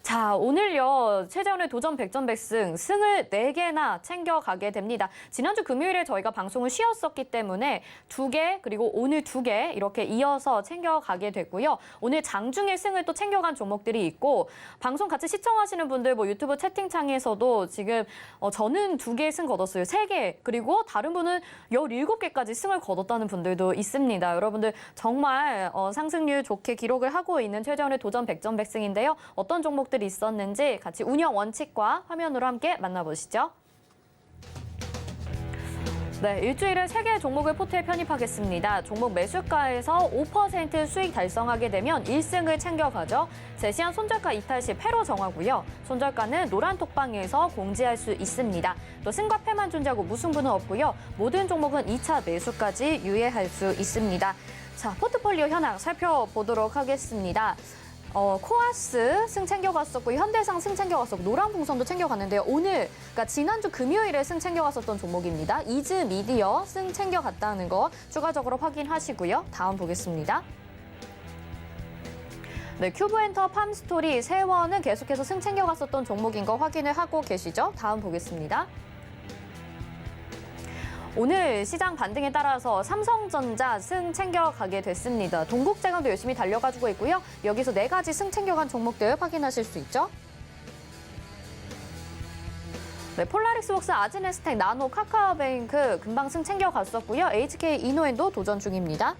자, 오늘요. 최재원의 도전 백전백승 승을 4개나 챙겨가게 됩니다. 지난주 금요일에 저희가 방송을 쉬었었기 때문에 2개 그리고 오늘 2개 이렇게 이어서 챙겨가게 됐고요. 오늘 장중에 승을 또 챙겨간 종목들이 있고 방송 같이 시청하시는 분들 뭐 유튜브 채팅창에서도 지금 저는 2개 승 거뒀어요. 3개 그리고 다른 분은 17개까지 승을 거뒀다는 분들도 있습니다. 여러분들 정말 상승률 좋게 기록을 하고 있는 최재원의 도전 백전백승인데요. 어떤 종목 들이 있었는지 같이 운영 원칙과 화면으로 함께 만나보시죠. 네, 일주일에 3개의 종목을 포트에 편입하겠습니다. 종목 매수가에서 5% 수익 달성하게 되면 1승을 챙겨가죠. 제시한 손절가 이탈 시 패로 정하고요. 손절가는 노란 톡방에서 공지할 수 있습니다. 또 승과 패만 존재하고 무승부는 없고요. 모든 종목은 2차 매수까지 유예할 수 있습니다. 자, 포트폴리오 현황 살펴보도록 하겠습니다. 코아스 승 챙겨갔었고 현대상 승 챙겨갔었고 노란풍선도 챙겨갔는데요. 오늘 그러니까 지난주 금요일에 승 챙겨갔었던 종목입니다. 이즈미디어 승 챙겨갔다는 거 추가적으로 확인하시고요. 다음 보겠습니다. 네, 큐브엔터 팜스토리 세원은 계속해서 승 챙겨갔었던 종목인 거 확인을 하고 계시죠. 다음 보겠습니다. 오늘 시장 반등에 따라서 삼성전자 승 챙겨가게 됐습니다. 동국제강도 열심히 달려가지고 있고요. 여기서 4가지 승 챙겨간 종목들 확인하실 수 있죠. 네, 폴라릭스웍스, 아즈네스텍, 나노, 카카오뱅크 금방 승 챙겨갔었고요. HK 이노엔도 도전 중입니다.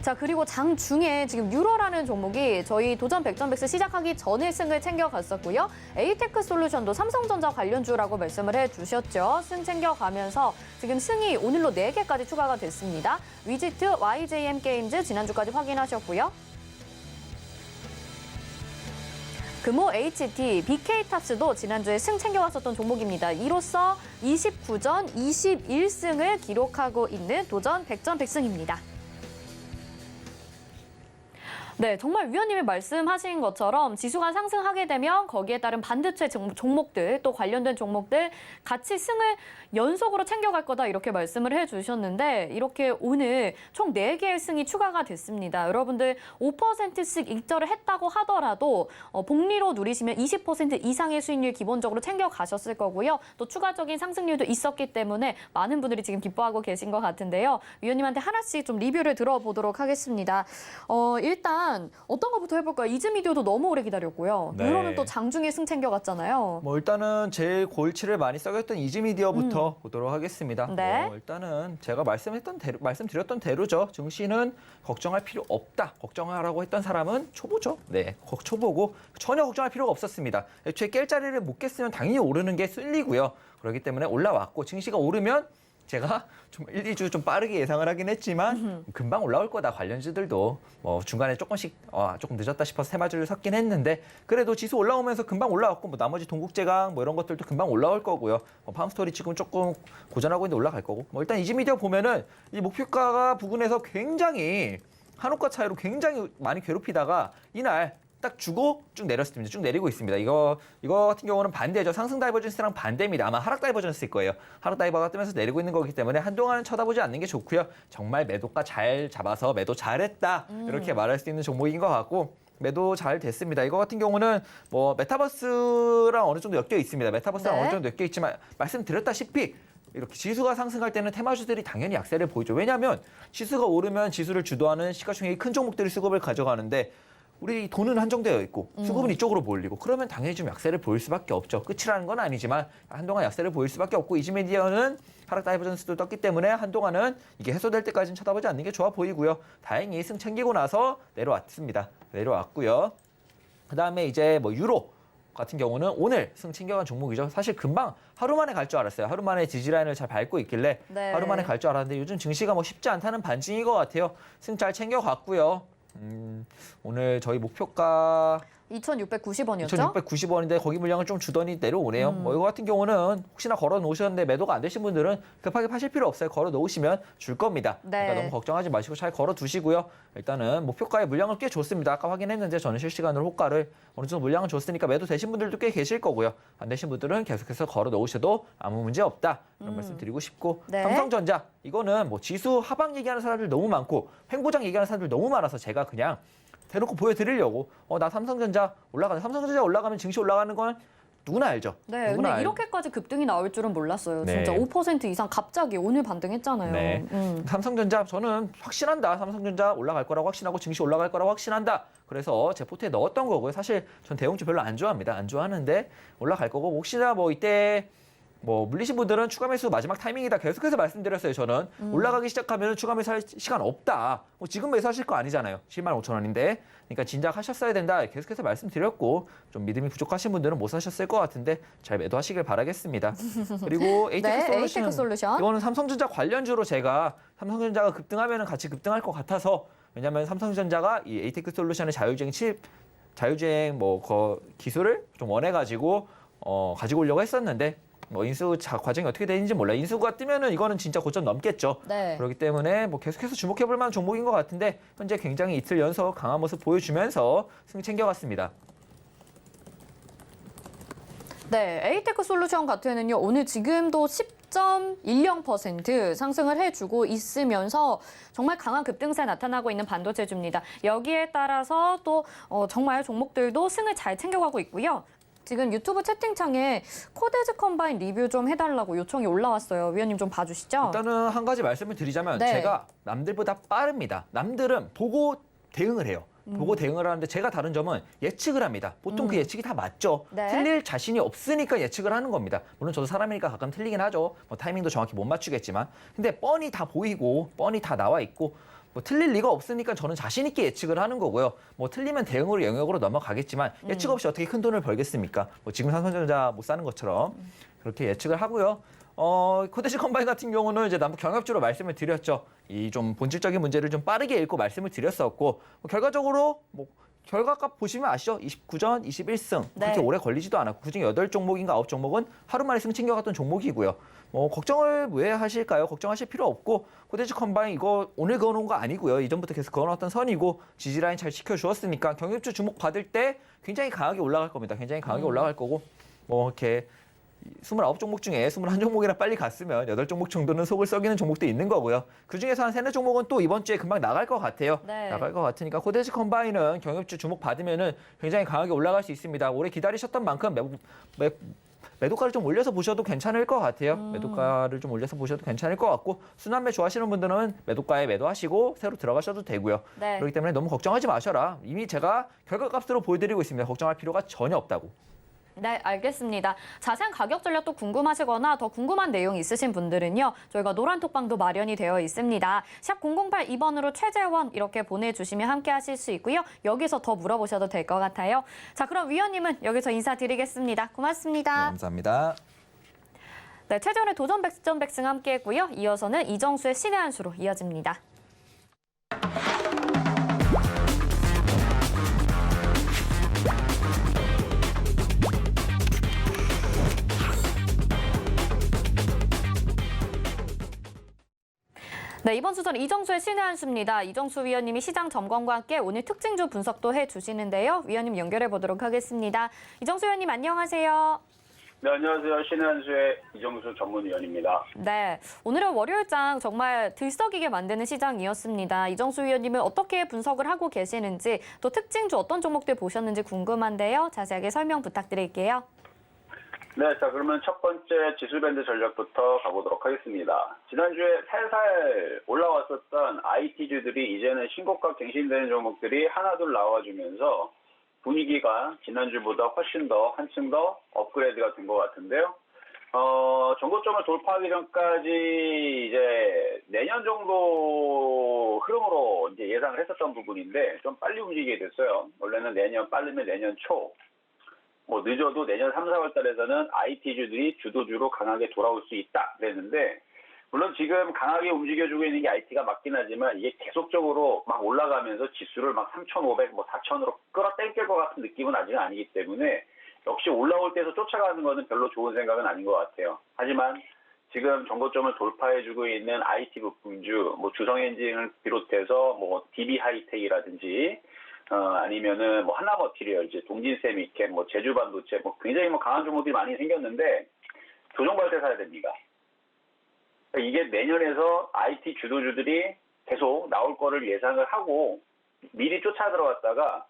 자, 그리고 장중에 지금 유로라는 종목이 저희 도전 백전백승 시작하기 전에 승을 챙겨갔었고요. 에이테크 솔루션도 삼성전자 관련주라고 말씀을 해주셨죠. 승 챙겨가면서 지금 승이 오늘로 4개까지 추가가 됐습니다. 위지트, YJM 게임즈 지난주까지 확인하셨고요. 금호 HT, BK탑스도 지난주에 승 챙겨왔었던 종목입니다. 이로써 29전 21승을 기록하고 있는 도전 백전백승입니다. 네, 정말 위원님이 말씀하신 것처럼 지수가 상승하게 되면 거기에 따른 반도체 종목들 또 관련된 종목들 같이 승을 연속으로 챙겨갈 거다 이렇게 말씀을 해주셨는데 이렇게 오늘 총 4개의 승이 추가가 됐습니다. 여러분들 5%씩 익절을 했다고 하더라도 복리로 누리시면 20% 이상의 수익률 기본적으로 챙겨가셨을 거고요. 또 추가적인 상승률도 있었기 때문에 많은 분들이 지금 기뻐하고 계신 것 같은데요. 위원님한테 하나씩 좀 리뷰를 들어보도록 하겠습니다. 일단 어떤 것부터 해볼까요? 이즈미디어도 너무 오래 기다렸고요. 네. 유로는 또 장중에 승 챙겨갔잖아요. 뭐 일단은 제일 골치를 많이 썩였던 이즈미디어부터 보도록 하겠습니다. 네. 일단은 제가 말씀드렸던 대로죠. 증시는 걱정할 필요 없다. 걱정하라고 했던 사람은 초보죠. 네, 초보고 전혀 걱정할 필요가 없었습니다. 애초에 깰 자리를 못 깼으면 당연히 오르는 게 순리고요. 그렇기 때문에 올라왔고 증시가 오르면 제가 좀 1, 2주 좀 빠르게 예상을 하긴 했지만 금방 올라올 거다. 관련주들도 뭐 중간에 조금씩 조금 늦었다 싶어서 세마주를 섰긴 했는데 그래도 지수 올라오면서 금방 올라왔고 뭐 나머지 동국제강 뭐 이런 것들도 금방 올라올 거고요. 팜스토리 지금 조금 고전하고 있는데 올라갈 거고 뭐 일단 이즈미디어 보면은 이 목표가 부근에서 굉장히 한옥가 차이로 굉장히 많이 괴롭히다가 이날 딱 주고 쭉 내렸습니다. 쭉 내리고 있습니다. 이거 같은 경우는 반대죠. 상승 다이버전스랑 반대입니다. 아마 하락 다이버전스일 거예요. 하락 다이버가 뜨면서 내리고 있는 거기 때문에 한동안은 쳐다보지 않는 게 좋고요. 정말 매도가 잘 잡아서 매도 잘했다 이렇게 말할 수 있는 종목인 것 같고 매도 잘 됐습니다. 이거 같은 경우는 뭐 메타버스랑 어느 정도 엮여 있습니다. 메타버스랑 네. 어느 정도 엮여 있지만 말씀드렸다시피 이렇게 지수가 상승할 때는 테마주들이 당연히 약세를 보이죠. 왜냐하면 지수가 오르면 지수를 주도하는 시가총액이 큰 종목들이 수급을 가져가는데 우리 돈은 한정되어 있고 수급은 이쪽으로 몰리고 그러면 당연히 좀 약세를 보일 수밖에 없죠. 끝이라는 건 아니지만 한동안 약세를 보일 수밖에 없고 이지메디어는 하락 다이버전스도 떴기 때문에 한동안은 이게 해소될 때까지는 쳐다보지 않는 게 좋아 보이고요. 다행히 승 챙기고 나서 내려왔습니다. 내려왔고요. 그다음에 이제 뭐 유로 같은 경우는 오늘 승 챙겨간 종목이죠. 사실 금방 하루 만에 갈 줄 알았어요. 하루 만에 지지라인을 잘 밟고 있길래 네. 하루 만에 갈 줄 알았는데 요즘 증시가 뭐 쉽지 않다는 반증인 것 같아요. 승 잘 챙겨갔고요. 오늘 저희 목표가 2,690원이었죠? 2,690원인데 거기 물량을 좀 주더니 내려오네요. 뭐 이거 같은 경우는 혹시나 걸어 놓으셨는데 매도가 안 되신 분들은 급하게 파실 필요 없어요. 걸어 놓으시면 줄 겁니다. 네. 그러니까 너무 걱정하지 마시고 잘 걸어 두시고요. 일단은 목표가의 물량을 꽤 줬습니다. 아까 확인했는데 저는 실시간으로 호가를 어느 정도 물량을 줬으니까 매도 되신 분들도 꽤 계실 거고요. 안 되신 분들은 계속해서 걸어 놓으셔도 아무 문제 없다. 이런 말씀 드리고 싶고 네. 삼성전자 이거는 뭐 지수 하방 얘기하는 사람들 너무 많고 횡보장 얘기하는 사람들 너무 많아서 제가 그냥 대놓고 보여드리려고 나 삼성전자 올라가는 삼성전자 올라가면 증시 올라가는 건 누구나 알죠. 네, 누구나 근데 이렇게까지 급등이 나올 줄은 몰랐어요. 네. 진짜 5% 이상 갑자기 오늘 반등했잖아요. 네. 삼성전자 저는 확신한다. 삼성전자 올라갈 거라고 확신하고 증시 올라갈 거라고 확신한다. 그래서 제 포트에 넣었던 거고요. 사실 전 대형주 별로 안 좋아합니다. 안 좋아하는데 올라갈 거고 혹시나 뭐 이때 뭐 물리신 분들은 추가 매수 마지막 타이밍이다 계속해서 말씀드렸어요. 저는 올라가기 시작하면 추가 매수할 시간 없다. 뭐 지금 매수하실 거 아니잖아요. 75,000원인데 그러니까 진작하셨어야 된다 계속해서 말씀드렸고 좀 믿음이 부족하신 분들은 못 사셨을 것 같은데 잘 매도하시길 바라겠습니다. 그리고 에이테크 네, 에이테크 솔루션. 이거는 삼성전자 관련주로 제가 삼성전자가 급등하면 같이 급등할 것 같아서 왜냐하면 삼성전자가 이 에이테크 솔루션의 자율주행 뭐 기술을 좀 원해가지고 가지고 오려고 했었는데 뭐 인수 과정이 어떻게 되는지 몰라요. 인수가 뜨면은 이거는 진짜 고점 넘겠죠. 네. 그렇기 때문에 뭐 계속해서 주목해볼 만한 종목인 것 같은데 현재 굉장히 이틀 연속 강한 모습 보여주면서 승 챙겨갔습니다. 네, 에이테크 솔루션 같은 경우는요, 오늘 지금도 10.10% 상승을 해주고 있으면서 정말 강한 급등세 나타나고 있는 반도체주입니다. 여기에 따라서 또 정말 종목들도 승을 잘 챙겨가고 있고요. 지금 유튜브 채팅창에 코데즈 컴바인 리뷰 좀 해달라고 요청이 올라왔어요. 위원님 좀 봐주시죠. 일단은 한 가지 말씀을 드리자면 네. 제가 남들보다 빠릅니다. 남들은 보고 대응을 해요. 보고 대응을 하는데 제가 다른 점은 예측을 합니다. 보통 그 예측이 다 맞죠. 네. 틀릴 자신이 없으니까 예측을 하는 겁니다. 물론 저도 사람이니까 가끔 틀리긴 하죠. 뭐 타이밍도 정확히 못 맞추겠지만. 근데 뻔히 다 보이고 뻔히 다 나와 있고 뭐 틀릴 리가 없으니까 저는 자신 있게 예측을 하는 거고요. 뭐 틀리면 대응으로 영역으로 넘어가겠지만 예측 없이 어떻게 큰 돈을 벌겠습니까? 뭐 지금 삼성전자 못 사는 것처럼 그렇게 예측을 하고요. 코데시 컴바인 같은 경우는 이제 남북 경협주로 말씀을 드렸죠. 이 좀 본질적인 문제를 좀 빠르게 읽고 말씀을 드렸었고 결과적으로 뭐 결과값 보시면 아시죠? 29전 21승 그렇게 네. 오래 걸리지도 않았고 그중에 8종목인가 9종목은 하루 만에 승 챙겨갔던 종목이고요. 뭐 걱정을 왜 하실까요? 걱정하실 필요 없고 코데지 컴바인 이거 오늘 그어놓은 거 아니고요. 이전부터 계속 그어놨던 선이고 지지라인 잘 지켜주었으니까 경협주 주목 받을 때 굉장히 강하게 올라갈 겁니다. 굉장히 강하게 올라갈 거고 뭐 이렇게 29종목 중에 21종목이나 빨리 갔으면 8종목 정도는 속을 썩이는 종목도 있는 거고요. 그중에서 한 3-4종목은 또 이번 주에 금방 나갈 것 같아요. 네. 나갈 것 같으니까 코데지 컴바인은 경협주 주목 받으면은 굉장히 강하게 올라갈 수 있습니다. 오래 기다리셨던 만큼 매도가를 좀 올려서 보셔도 괜찮을 것 같아요. 매도가를 좀 올려서 보셔도 괜찮을 것 같고 순환매 좋아하시는 분들은 매도가에 매도하시고 새로 들어가셔도 되고요. 네. 그렇기 때문에 너무 걱정하지 마셔라. 이미 제가 결과값으로 보여드리고 있습니다. 걱정할 필요가 전혀 없다고. 네, 알겠습니다. 자세한 가격 전략도 궁금하시거나 더 궁금한 내용 있으신 분들은요. 저희가 노란톡방도 마련이 되어 있습니다. 샵 008-2번으로 최재원 이렇게 보내주시면 함께 하실 수 있고요. 여기서 더 물어보셔도 될 것 같아요. 자, 그럼 위원님은 여기서 인사드리겠습니다. 고맙습니다. 감사합니다. 네, 최재원의 도전 백전 백승 함께 했고요. 이어서는 이정수의 신의 한 수로 이어집니다. 네, 이번 수전 이정수의 신의 한 수입니다. 이정수 위원님이 시장 점검과 함께 오늘 특징주 분석도 해주시는데요. 위원님 연결해 보도록 하겠습니다. 이정수 위원님 안녕하세요. 네, 안녕하세요. 신의 한 수의 이정수 전문위원입니다. 네, 오늘은 월요일장 정말 들썩이게 만드는 시장이었습니다. 이정수 위원님은 어떻게 분석을 하고 계시는지 또 특징주 어떤 종목들 보셨는지 궁금한데요. 자세하게 설명 부탁드릴게요. 네, 자 그러면 첫 번째 지수밴드 전략부터 가보도록 하겠습니다. 지난주에 살살 올라왔었던 IT주들이 이제는 신고가 갱신되는 종목들이 하나둘 나와주면서 분위기가 지난주보다 훨씬 더 한층 더 업그레이드가 된 것 같은데요. 전고점을 돌파하기 전까지 이제 내년 정도 흐름으로 이제 예상을 했었던 부분인데 좀 빨리 움직이게 됐어요. 원래는 내년 빠르면 내년 초, 뭐 늦어도 내년 3, 4월 달에서는 IT주들이 주도주로 강하게 돌아올 수 있다 그랬는데 물론 지금 강하게 움직여주고 있는 게 IT가 맞긴 하지만 이게 계속적으로 막 올라가면서 지수를 막 3,500, 뭐 4,000으로 끌어당길 것 같은 느낌은 아직은 아니기 때문에 역시 올라올 때에서 쫓아가는 거는 별로 좋은 생각은 아닌 것 같아요. 하지만 지금 정고점을 돌파해주고 있는 IT 부품주, 뭐 주성엔진을 비롯해서 뭐 DB 하이텍이라든지 아니면은 뭐 하나머티리얼즈, 동진세미캠, 뭐 제주반도체, 뭐 굉장히 뭐 강한 종목들이 많이 생겼는데 조정받을 때 사야 됩니다. 이게 내년에서 IT 주도주들이 계속 나올 거를 예상을 하고 미리 쫓아 들어갔다가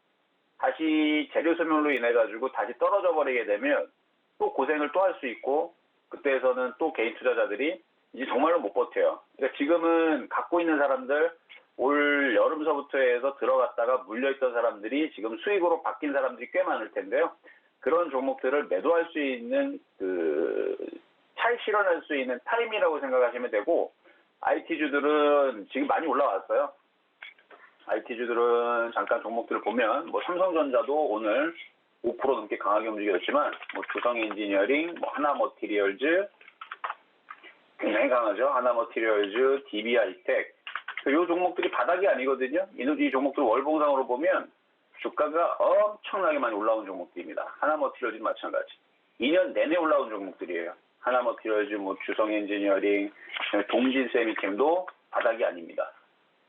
다시 재료 소멸로 인해 가지고 다시 떨어져 버리게 되면 또 고생을 또 할 수 있고 그때에서는 또 개인 투자자들이 이제 정말로 못 버텨요. 그러니까 지금은 갖고 있는 사람들 올 여름서부터 해서 들어갔다가 물려있던 사람들이 지금 수익으로 바뀐 사람들이 꽤 많을 텐데요. 그런 종목들을 매도할 수 있는 잘 실현할 수 있는 타임이라고 생각하시면 되고 IT주들은 지금 많이 올라왔어요. IT주들은 잠깐 종목들을 보면 뭐 삼성전자도 오늘 5% 넘게 강하게 움직였지만 뭐 주성엔지니어링, 뭐 하나머티리얼즈 굉장히 강하죠. 하나머티리얼즈, DB하이텍 이 종목들이 바닥이 아니거든요. 이 종목들 월봉상으로 보면 주가가 엄청나게 많이 올라온 종목들입니다. 하나머티리얼즈도 마찬가지. 2년 내내 올라온 종목들이에요. 하나머티리얼즈, 뭐 주성엔지니어링, 동진세미캠도 바닥이 아닙니다.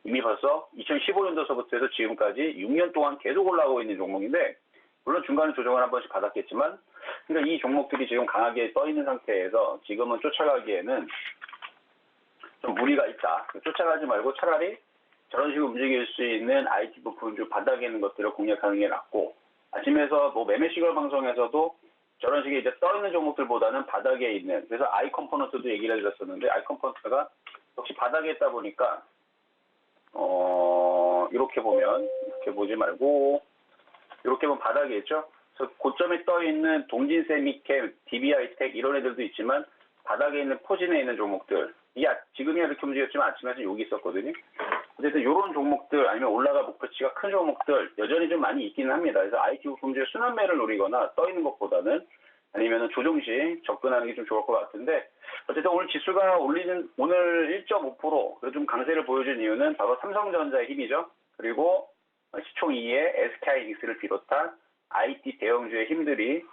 이미 벌써 2015년도서부터 해서 지금까지 6년 동안 계속 올라오고 있는 종목인데 물론 중간에 조정을 한 번씩 받았겠지만 그러니까 이 종목들이 지금 강하게 떠 있는 상태에서 지금은 쫓아가기에는 좀 무리가 있다. 쫓아가지 말고 차라리 저런 식으로 움직일 수 있는 IT 부품주 바닥에 있는 것들을 공략하는 게 낫고 아침에서 뭐 매매 시각 방송에서도 저런 식의 이제 떠 있는 종목들보다는 바닥에 있는 그래서 아이컴포넌트도 얘기를 해줬었는데 아이컴포넌트가 역시 바닥에 있다 보니까 이렇게 보면 이렇게 보지 말고 이렇게 보면 바닥에 있죠. 그래서 고점에 떠 있는 동진세미캠, DB하이텍 이런 애들도 있지만 바닥에 있는 포진에 있는 종목들 이게 지금이야 이렇게 움직였지만 아침에는 여기 있었거든요. 어쨌든 이런 종목들 아니면 올라갈 목표치가 큰 종목들 여전히 좀 많이 있기는 합니다. 그래서 IT 부품주의 순환매를 노리거나 떠 있는 것보다는 아니면 조정시 접근하는 게 좀 좋을 것 같은데 어쨌든 오늘 지수가 올리는 오늘 1.5% 좀 강세를 보여준 이유는 바로 삼성전자의 힘이죠. 그리고 시총 2위의 SK하이닉스를 비롯한 IT 대형주의 힘들이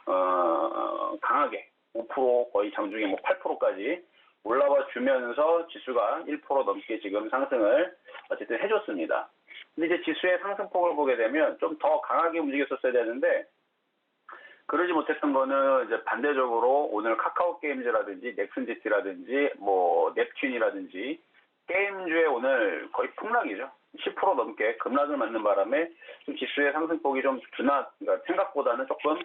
강하게 5% 거의 장중에 뭐 8%까지 올라와 주면서 지수가 1% 넘게 지금 상승을 어쨌든 해줬습니다. 근데 이제 지수의 상승폭을 보게 되면 좀 더 강하게 움직였었어야 되는데 그러지 못했던 거는 이제 반대적으로 오늘 카카오 게임즈라든지 넥슨지티라든지 뭐 넵튠이라든지 게임주에 오늘 거의 폭락이죠. 10% 넘게 급락을 맞는 바람에 좀 지수의 상승폭이 좀 그러니까 생각보다는 조금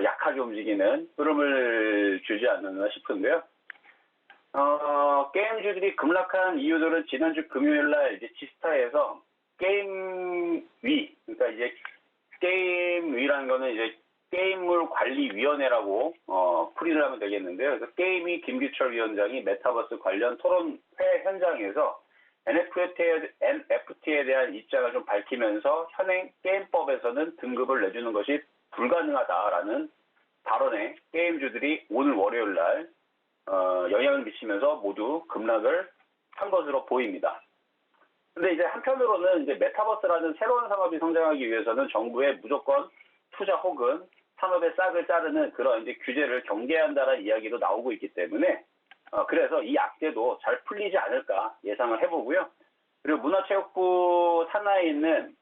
약하게 움직이는 흐름을 주지 않았나 싶은데요. 게임주들이 급락한 이유들은 지난주 금요일날 이제 지스타에서 게임 위, 그러니까 이제 게임 위라는 거는 이제 게임물 관리위원회라고 풀이를 하면 되겠는데요. 그래서 게임위 김규철 위원장이 메타버스 관련 토론회 현장에서 NFT에 대한 입장을 좀 밝히면서 현행 게임법에서는 등급을 내주는 것이 불가능하다라는 발언에 게임주들이 오늘 월요일 날 영향을 미치면서 모두 급락을 한 것으로 보입니다. 근데 이제 한편으로는 이제 메타버스라는 새로운 산업이 성장하기 위해서는 정부의 무조건 투자 혹은 산업의 싹을 자르는 그런 이제 규제를 경계한다는 이야기도 나오고 있기 때문에 그래서 이 악재도 잘 풀리지 않을까 예상을 해보고요. 그리고 문화체육부 산하에 있는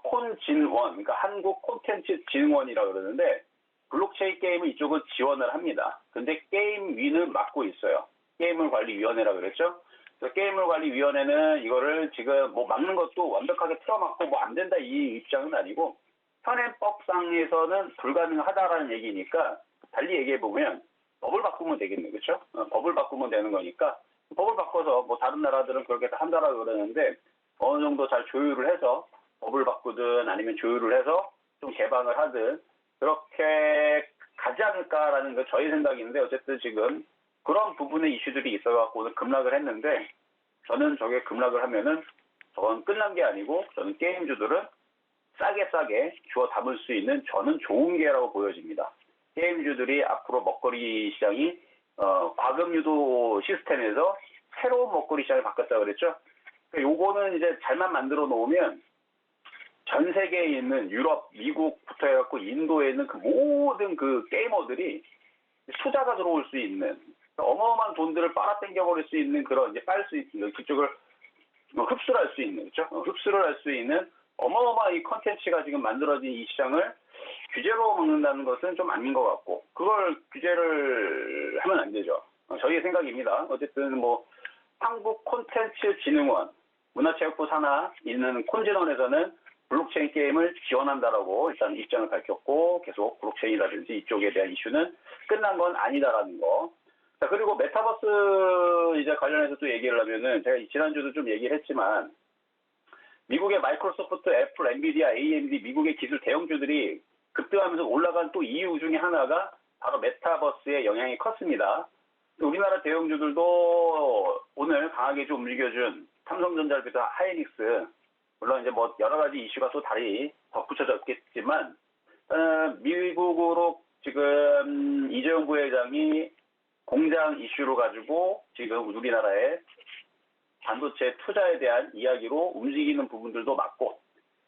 콘진원, 그러니까 한국 콘텐츠 진흥원이라고 그러는데 블록체인 게임은 이쪽은 지원을 합니다. 근데 게임위는 맡고 있어요. 게임물관리위원회라고 그랬죠. 그래서 게임물관리위원회는 이거를 지금 뭐 막는 것도 완벽하게 틀어막고 뭐 안 된다 이 입장은 아니고 현행법상에서는 불가능하다라는 얘기니까 달리 얘기해 보면 법을 바꾸면 되겠네, 그렇죠? 법을 바꾸면 되는 거니까 법을 바꿔서 뭐 다른 나라들은 그렇게 한다라고 그러는데 어느 정도 잘 조율을 해서 법을 바꾸든 아니면 조율을 해서 좀 개방을 하든 그렇게 가지 않을까라는 거 저희 생각인데 어쨌든 지금 그런 부분의 이슈들이 있어갖고 오늘 급락을 했는데 저는 저게 급락을 하면은 저건 끝난 게 아니고 저는 게임주들은 싸게 주워 담을 수 있는 저는 좋은 기회라고 보여집니다. 게임주들이 앞으로 먹거리 시장이 과금 유도 시스템에서 새로운 먹거리 시장을 바꿨다고 그랬죠. 그러니까 요거는 이제 잘만 만들어 놓으면 전 세계에 있는 유럽, 미국부터 해갖고 인도에 있는 그 모든 그 게이머들이 투자가 들어올 수 있는 어마어마한 돈들을 빨아당겨 버릴 수 있는 그런 이제 빨 수 있는 그쪽을 흡수를 할 수 있는 그렇죠? 흡수를 할 수 있는 어마어마한 이 컨텐츠가 지금 만들어진 이 시장을 규제로 막는다는 것은 좀 아닌 것 같고 그걸 규제를 하면 안 되죠. 저희의 생각입니다. 어쨌든 뭐 한국 콘텐츠 진흥원 문화체육부 산하 있는 콘진원에서는 블록체인 게임을 지원한다라고 일단 입장을 밝혔고 계속 블록체인이라든지 이쪽에 대한 이슈는 끝난 건 아니다라는 거. 자, 그리고 메타버스 이제 관련해서 또 얘기를 하면은 제가 지난주도 좀 얘기를 했지만 미국의 마이크로소프트, 애플, 엔비디아, AMD 미국의 기술 대형주들이 급등하면서 올라간 또 이유 중에 하나가 바로 메타버스의 영향이 컸습니다. 우리나라 대형주들도 오늘 강하게 좀 움직여준 삼성전자를 비롯한 하이닉스 물론 이제 뭐 여러 가지 이슈가 또 다리 덧붙여졌겠지만 미국으로 지금 이재용 부회장이 공장 이슈로 가지고 지금 우리나라의 반도체 투자에 대한 이야기로 움직이는 부분들도 맞고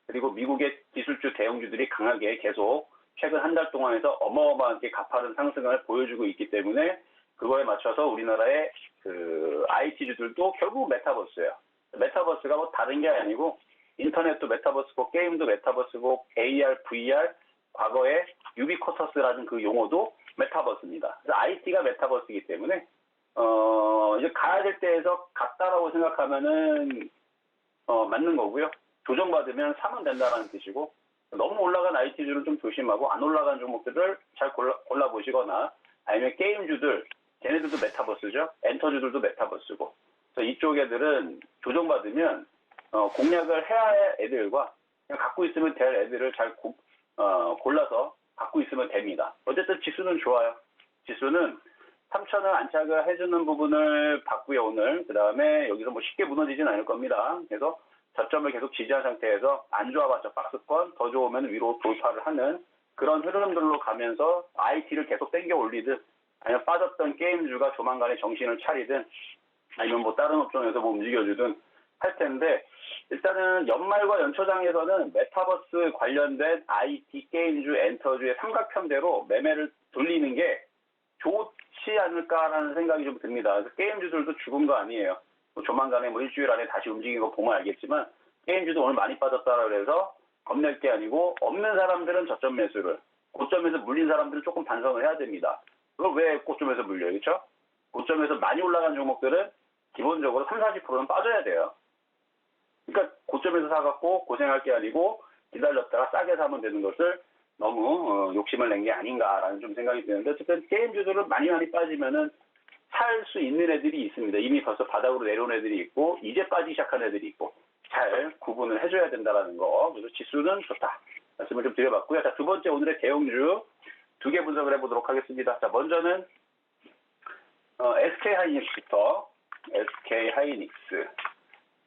그리고 미국의 기술주 대형주들이 강하게 계속 최근 한 달 동안 해서 어마어마하게 가파른 상승을 보여주고 있기 때문에 그거에 맞춰서 우리나라의 그 IT주들도 결국 메타버스예요. 메타버스가 뭐 다른 게 아니고 인터넷도 메타버스고 게임도 메타버스고 AR, VR 과거에 유비쿼터스라는 그 용어도 메타버스입니다. 그래서 IT가 메타버스이기 때문에 이제 가야 될 때에서 갔다라고 생각하면은 맞는 거고요. 조정받으면 사면 된다라는 뜻이고 너무 올라간 IT주는 좀 조심하고 안 올라간 종목들을 잘 골라보시거나 아니면 게임주들 걔네들도 메타버스죠. 엔터주들도 메타버스고 그래서 이쪽 애들은 조정받으면 공략을 해야 할 애들과 그냥 갖고 있으면 될 애들을 잘 골라서 갖고 있으면 됩니다. 어쨌든 지수는 좋아요. 지수는 3,000을 안착을 해주는 부분을 봤고요, 오늘. 그 다음에 여기서 뭐 쉽게 무너지진 않을 겁니다. 그래서 저점을 계속 지지한 상태에서 안 좋아봤자 박스권, 더 좋으면 위로 돌파를 하는 그런 흐름들로 가면서 IT를 계속 당겨 올리듯 아니면 빠졌던 게임주가 조만간에 정신을 차리든 아니면 뭐 다른 업종에서 뭐 움직여주든 할 텐데 일단은 연말과 연초장에서는 메타버스 관련된 IT 게임주, 엔터주의 삼각편대로 매매를 돌리는 게 좋지 않을까라는 생각이 좀 듭니다. 그래서 게임주들도 죽은 거 아니에요. 뭐 조만간에 뭐 일주일 안에 다시 움직이는 거 보면 알겠지만 게임주도 오늘 많이 빠졌다라 그래서 겁낼 게 아니고 없는 사람들은 저점 매수를 고점에서 물린 사람들은 조금 반성을 해야 됩니다. 그걸 왜 고점에서 물려요? 그렇죠? 고점에서 많이 올라간 종목들은 기본적으로 30-40%는 빠져야 돼요. 그러니까 고점에서 사갖고 고생할 게 아니고 기다렸다가 싸게 사면 되는 것을 너무 욕심을 낸 게 아닌가라는 좀 생각이 드는데 어쨌든 게임주들은 많이 빠지면은 살 수 있는 애들이 있습니다. 이미 벌써 바닥으로 내려온 애들이 있고 이제 빠지기 시작한 애들이 있고 잘 구분을 해줘야 된다라는 거. 그래서 지수는 좋다. 말씀을 좀 드려봤고요. 자, 두 번째 오늘의 대형주 두 개 분석을 해보도록 하겠습니다. 자, 먼저는 SK하이닉스부터 SK하이닉스.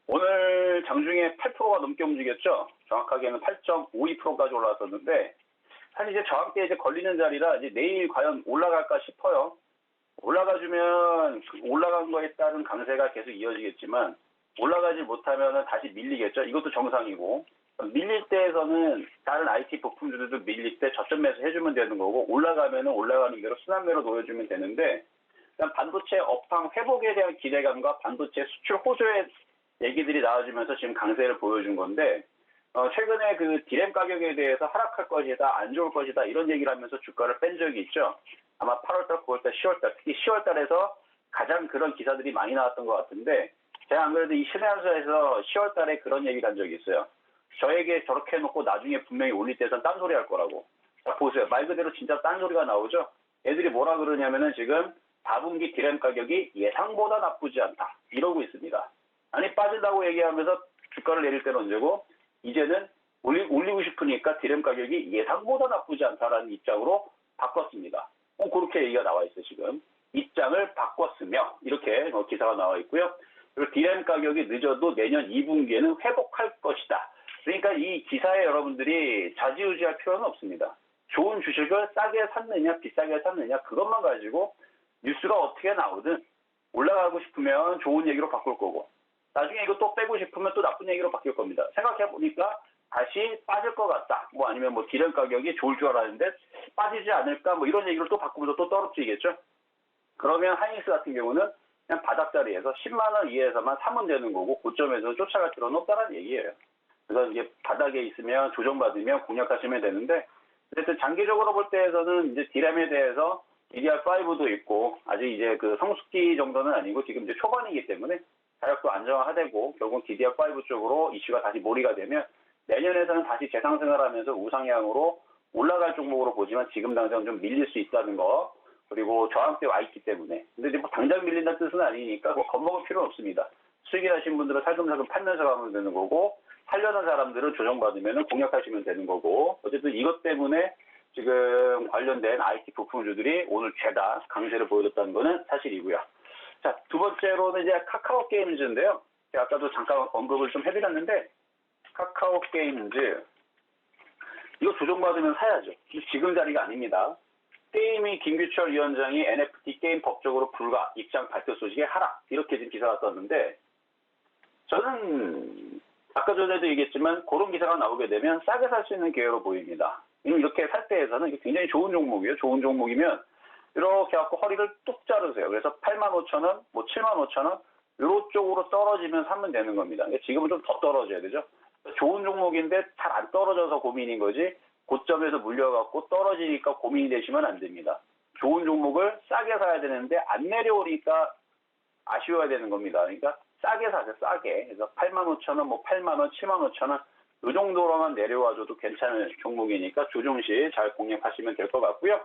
오늘 장중에 8%가 넘게 움직였죠. 정확하게는 8.52%까지 올라왔었는데 사실 이제 저항대 이제 걸리는 자리라 이제 내일 과연 올라갈까 싶어요. 올라가주면 올라간 거에 따른 강세가 계속 이어지겠지만 올라가지 못하면 다시 밀리겠죠. 이것도 정상이고 밀릴 때에서는 다른 IT 부품주들도 밀릴 때 저점 매수 해주면 되는 거고 올라가면은 올라가는 대로 순환매로 놓여주면 되는데 일단 반도체 업황 회복에 대한 기대감과 반도체 수출 호조의 얘기들이 나와주면서 지금 강세를 보여준 건데 최근에 그 디램 가격에 대해서 하락할 것이다, 안 좋을 것이다 이런 얘기를 하면서 주가를 뺀 적이 있죠. 아마 8월달, 9월달, 10월달 특히 10월달에서 가장 그런 기사들이 많이 나왔던 것 같은데 제가 안 그래도 이 신한수에서 10월달에 그런 얘기를 한 적이 있어요. 저에게 저렇게 해놓고 나중에 분명히 올릴 때선 딴소리 할 거라고. 자, 보세요. 말 그대로 진짜 딴소리가 나오죠. 애들이 뭐라 그러냐면은 지금 4분기 디램 가격이 예상보다 나쁘지 않다. 이러고 있습니다. 아니 빠진다고 얘기하면서 주가를 내릴 때는 언제고 이제는 올리고 싶으니까 디램 가격이 예상보다 나쁘지 않다라는 입장으로 바꿨습니다. 그렇게 얘기가 나와 있어요. 지금. 입장을 바꿨으며 이렇게 기사가 나와 있고요. 그리고 디램 가격이 늦어도 내년 2분기에는 회복할 것이다. 그러니까 이 기사에 여러분들이 좌지우지할 필요는 없습니다. 좋은 주식을 싸게 샀느냐 비싸게 샀느냐 그것만 가지고 뉴스가 어떻게 나오든 올라가고 싶으면 좋은 얘기로 바꿀 거고 나중에 이거 또 빼고 싶으면 또 나쁜 얘기로 바뀔 겁니다. 생각해보니까 다시 빠질 것 같다. 뭐 아니면 뭐 디램 가격이 좋을 줄 알았는데 빠지지 않을까 뭐 이런 얘기를 또 바꾸면서 또 떨어뜨리겠죠. 그러면 하이닉스 같은 경우는 그냥 바닥자리에서 10만 원 이하에서만 사면 되는 거고 고점에서 쫓아갈 필요는 없다는 얘기예요. 그래서 이게 바닥에 있으면 조정받으면 공략하시면 되는데 어쨌든 장기적으로 볼 때에서는 이제 디램에 대해서 DDR5도 있고 아직 이제 그 성숙기 정도는 아니고 지금 이제 초반이기 때문에 가격도 안정화되고 결국 DDR5 쪽으로 이슈가 다시 몰이가 되면 내년에서는 다시 재상승을 하면서 우상향으로 올라갈 종목으로 보지만 지금 당장 좀 밀릴 수 있다는 거 그리고 저항대 와 있기 때문에 근데 이제 뭐 당장 밀린다는 뜻은 아니니까 뭐 겁먹을 필요는 없습니다. 수익이 나신 분들은 살금살금 팔면서 가면 되는 거고 살려는 사람들은 조정받으면 공략하시면 되는 거고 어쨌든 이것 때문에 지금 관련된 IT 부품주들이 오늘 죄다 강세를 보여줬다는 거는 사실이고요. 자, 두 번째로는 이제 카카오 게임즈인데요. 제가 아까도 잠깐 언급을 좀 해드렸는데 카카오 게임즈 이거 조정받으면 사야죠. 지금 자리가 아닙니다. 게임이 김규철 위원장이 NFT 게임 법적으로 불가 입장 발표 소식에 하락 이렇게 지금 기사가 떴는데 저는 아까 전에도 얘기했지만 그런 기사가 나오게 되면 싸게 살 수 있는 기회로 보입니다. 이렇게 살 때에서는 이게 굉장히 좋은 종목이에요. 좋은 종목이면 이렇게 갖고 허리를 뚝 자르세요. 그래서 85,000원, 뭐 75,000원 이런 쪽으로 떨어지면 사면 되는 겁니다. 지금은 좀 더 떨어져야 되죠. 좋은 종목인데 잘 안 떨어져서 고민인 거지 고점에서 물려갖고 떨어지니까 고민이 되시면 안 됩니다. 좋은 종목을 싸게 사야 되는데 안 내려오니까 아쉬워야 되는 겁니다. 그러니까 싸게 사세요. 싸게. 그래서 85,000원, 뭐 8만원, 75,000원 이 정도로만 내려와줘도 괜찮은 종목이니까 조정시 잘 공략하시면 될 것 같고요.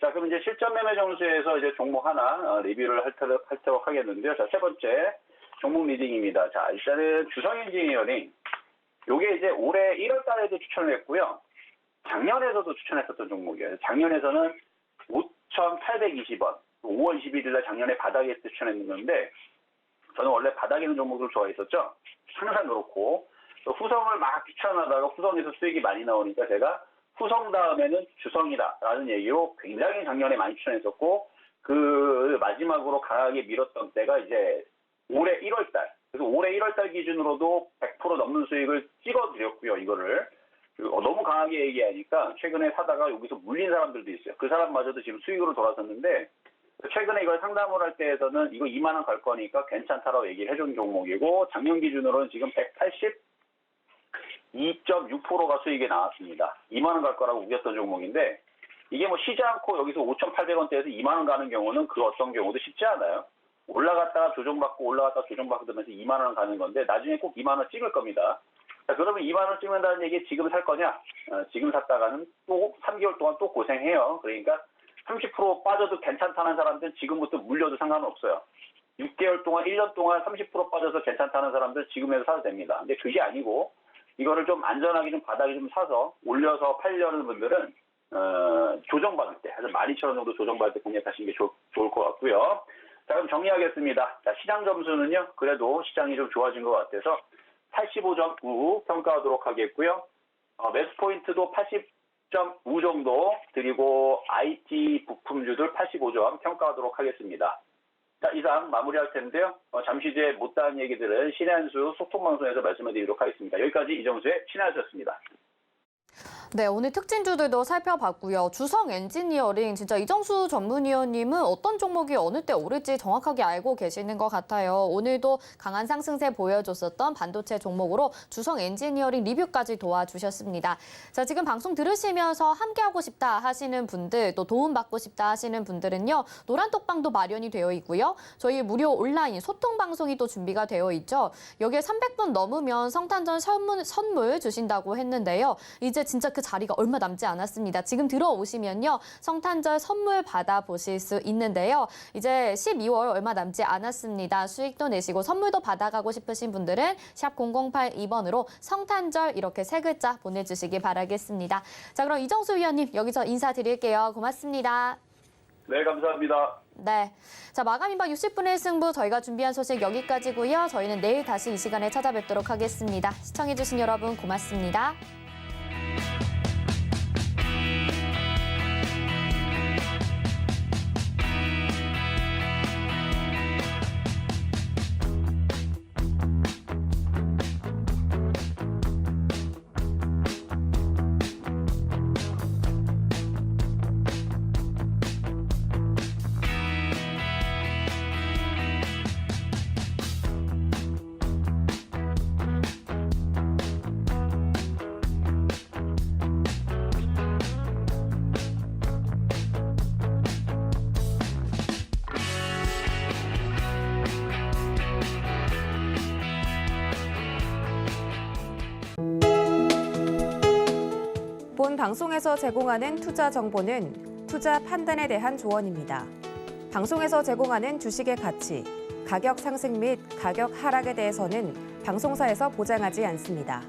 자, 그럼 이제 실전 매매 점수에서 이제 종목 하나 리뷰를 하도록 하겠는데요. 자, 세 번째 종목 리딩입니다. 자, 일단은 주성 엔지니어링. 요게 이제 올해 1월 달에도 추천을 했고요. 작년에서도 추천했었던 종목이에요. 작년에서는 5,820원. 5월 21일 날 작년에 바닥에 추천했는데 저는 원래 바닥에 있는 종목을 좋아했었죠. 항상 그렇고 후성을 막 추천하다가 후성에서 수익이 많이 나오니까 제가 후성 다음에는 주성이다라는 얘기로 굉장히 작년에 많이 추천했었고 그 마지막으로 강하게 밀었던 때가 이제 올해 1월 달. 그래서 올해 1월 달 기준으로도 100% 넘는 수익을 찍어드렸고요. 이거를. 너무 강하게 얘기하니까 최근에 사다가 여기서 물린 사람들도 있어요. 그 사람마저도 지금 수익으로 돌아섰는데 최근에 이걸 상담을 할 때에서는 이거 2만 원 갈 거니까 괜찮다라고 얘기를 해준 종목이고 작년 기준으로는 지금 182.6%가 수익이 나왔습니다. 2만 원 갈 거라고 우겼던 종목인데 이게 뭐 쉬지 않고 여기서 5,800원대에서 2만 원 가는 경우는 그 어떤 경우도 쉽지 않아요. 올라갔다가 조정받고 올라갔다가 조정받으면서 2만 원 가는 건데 나중에 꼭 2만 원 찍을 겁니다. 자, 그러면 2만 원 찍는다는 얘기 지금 살 거냐? 지금 샀다가는 또 3개월 동안 또 고생해요. 그러니까 30% 빠져도 괜찮다는 사람들은 지금부터 물려도 상관없어요. 6개월 동안, 1년 동안 30% 빠져서 괜찮다는 사람들 지금에서 사도 됩니다. 근데 그게 아니고 이거를 좀 안전하게 좀 바닥에 좀 사서 올려서 팔려는 분들은 조정받을 때, 한 12,000원 정도 조정받을 때 공략하시는 게 좋을 것 같고요. 자, 그럼 정리하겠습니다. 자, 시장 점수는요, 그래도 시장이 좀 좋아진 것 같아서 85.9 평가하도록 하겠고요. 매수 포인트도 80.5 정도 드리고 IT 부품주들 85점 평가하도록 하겠습니다. 자, 이상 마무리할 텐데요. 잠시 뒤에 못다한 얘기들은 신의 한수 소통방송에서 말씀드리도록 하겠습니다. 여기까지 이정수의 신의 한수였습니다. 네, 오늘 특징주들도 살펴봤고요. 주성 엔지니어링, 진짜 이정수 전문위원님은 어떤 종목이 어느 때 오를지 정확하게 알고 계시는 것 같아요. 오늘도 강한 상승세 보여줬었던 반도체 종목으로 주성 엔지니어링 리뷰까지 도와주셨습니다. 자, 지금 방송 들으시면서 함께하고 싶다 하시는 분들, 또 도움받고 싶다 하시는 분들은요, 노란톡방도 마련이 되어 있고요. 저희 무료 온라인 소통 방송이 또 준비가 되어 있죠. 여기에 300분 넘으면 성탄절 선물 주신다고 했는데요. 이제 진짜 그 자리가 얼마 남지 않았습니다. 지금 들어오시면요. 성탄절 선물 받아보실 수 있는데요. 이제 12월 얼마 남지 않았습니다. 수익도 내시고 선물도 받아가고 싶으신 분들은 샵 0082번으로 성탄절 이렇게 세 글자 보내주시기 바라겠습니다. 자, 그럼 이정수 위원님 여기서 인사드릴게요. 고맙습니다. 네, 감사합니다. 네. 자, 마감 임박 60분의 승부 저희가 준비한 소식 여기까지고요. 저희는 내일 다시 이 시간에 찾아뵙도록 하겠습니다. 시청해주신 여러분 고맙습니다. 본 방송에서 제공하는 투자 정보는 투자 판단에 대한 조언입니다. 방송에서 제공하는 주식의 가치, 가격 상승 및 가격 하락에 대해서는 방송사에서 보장하지 않습니다.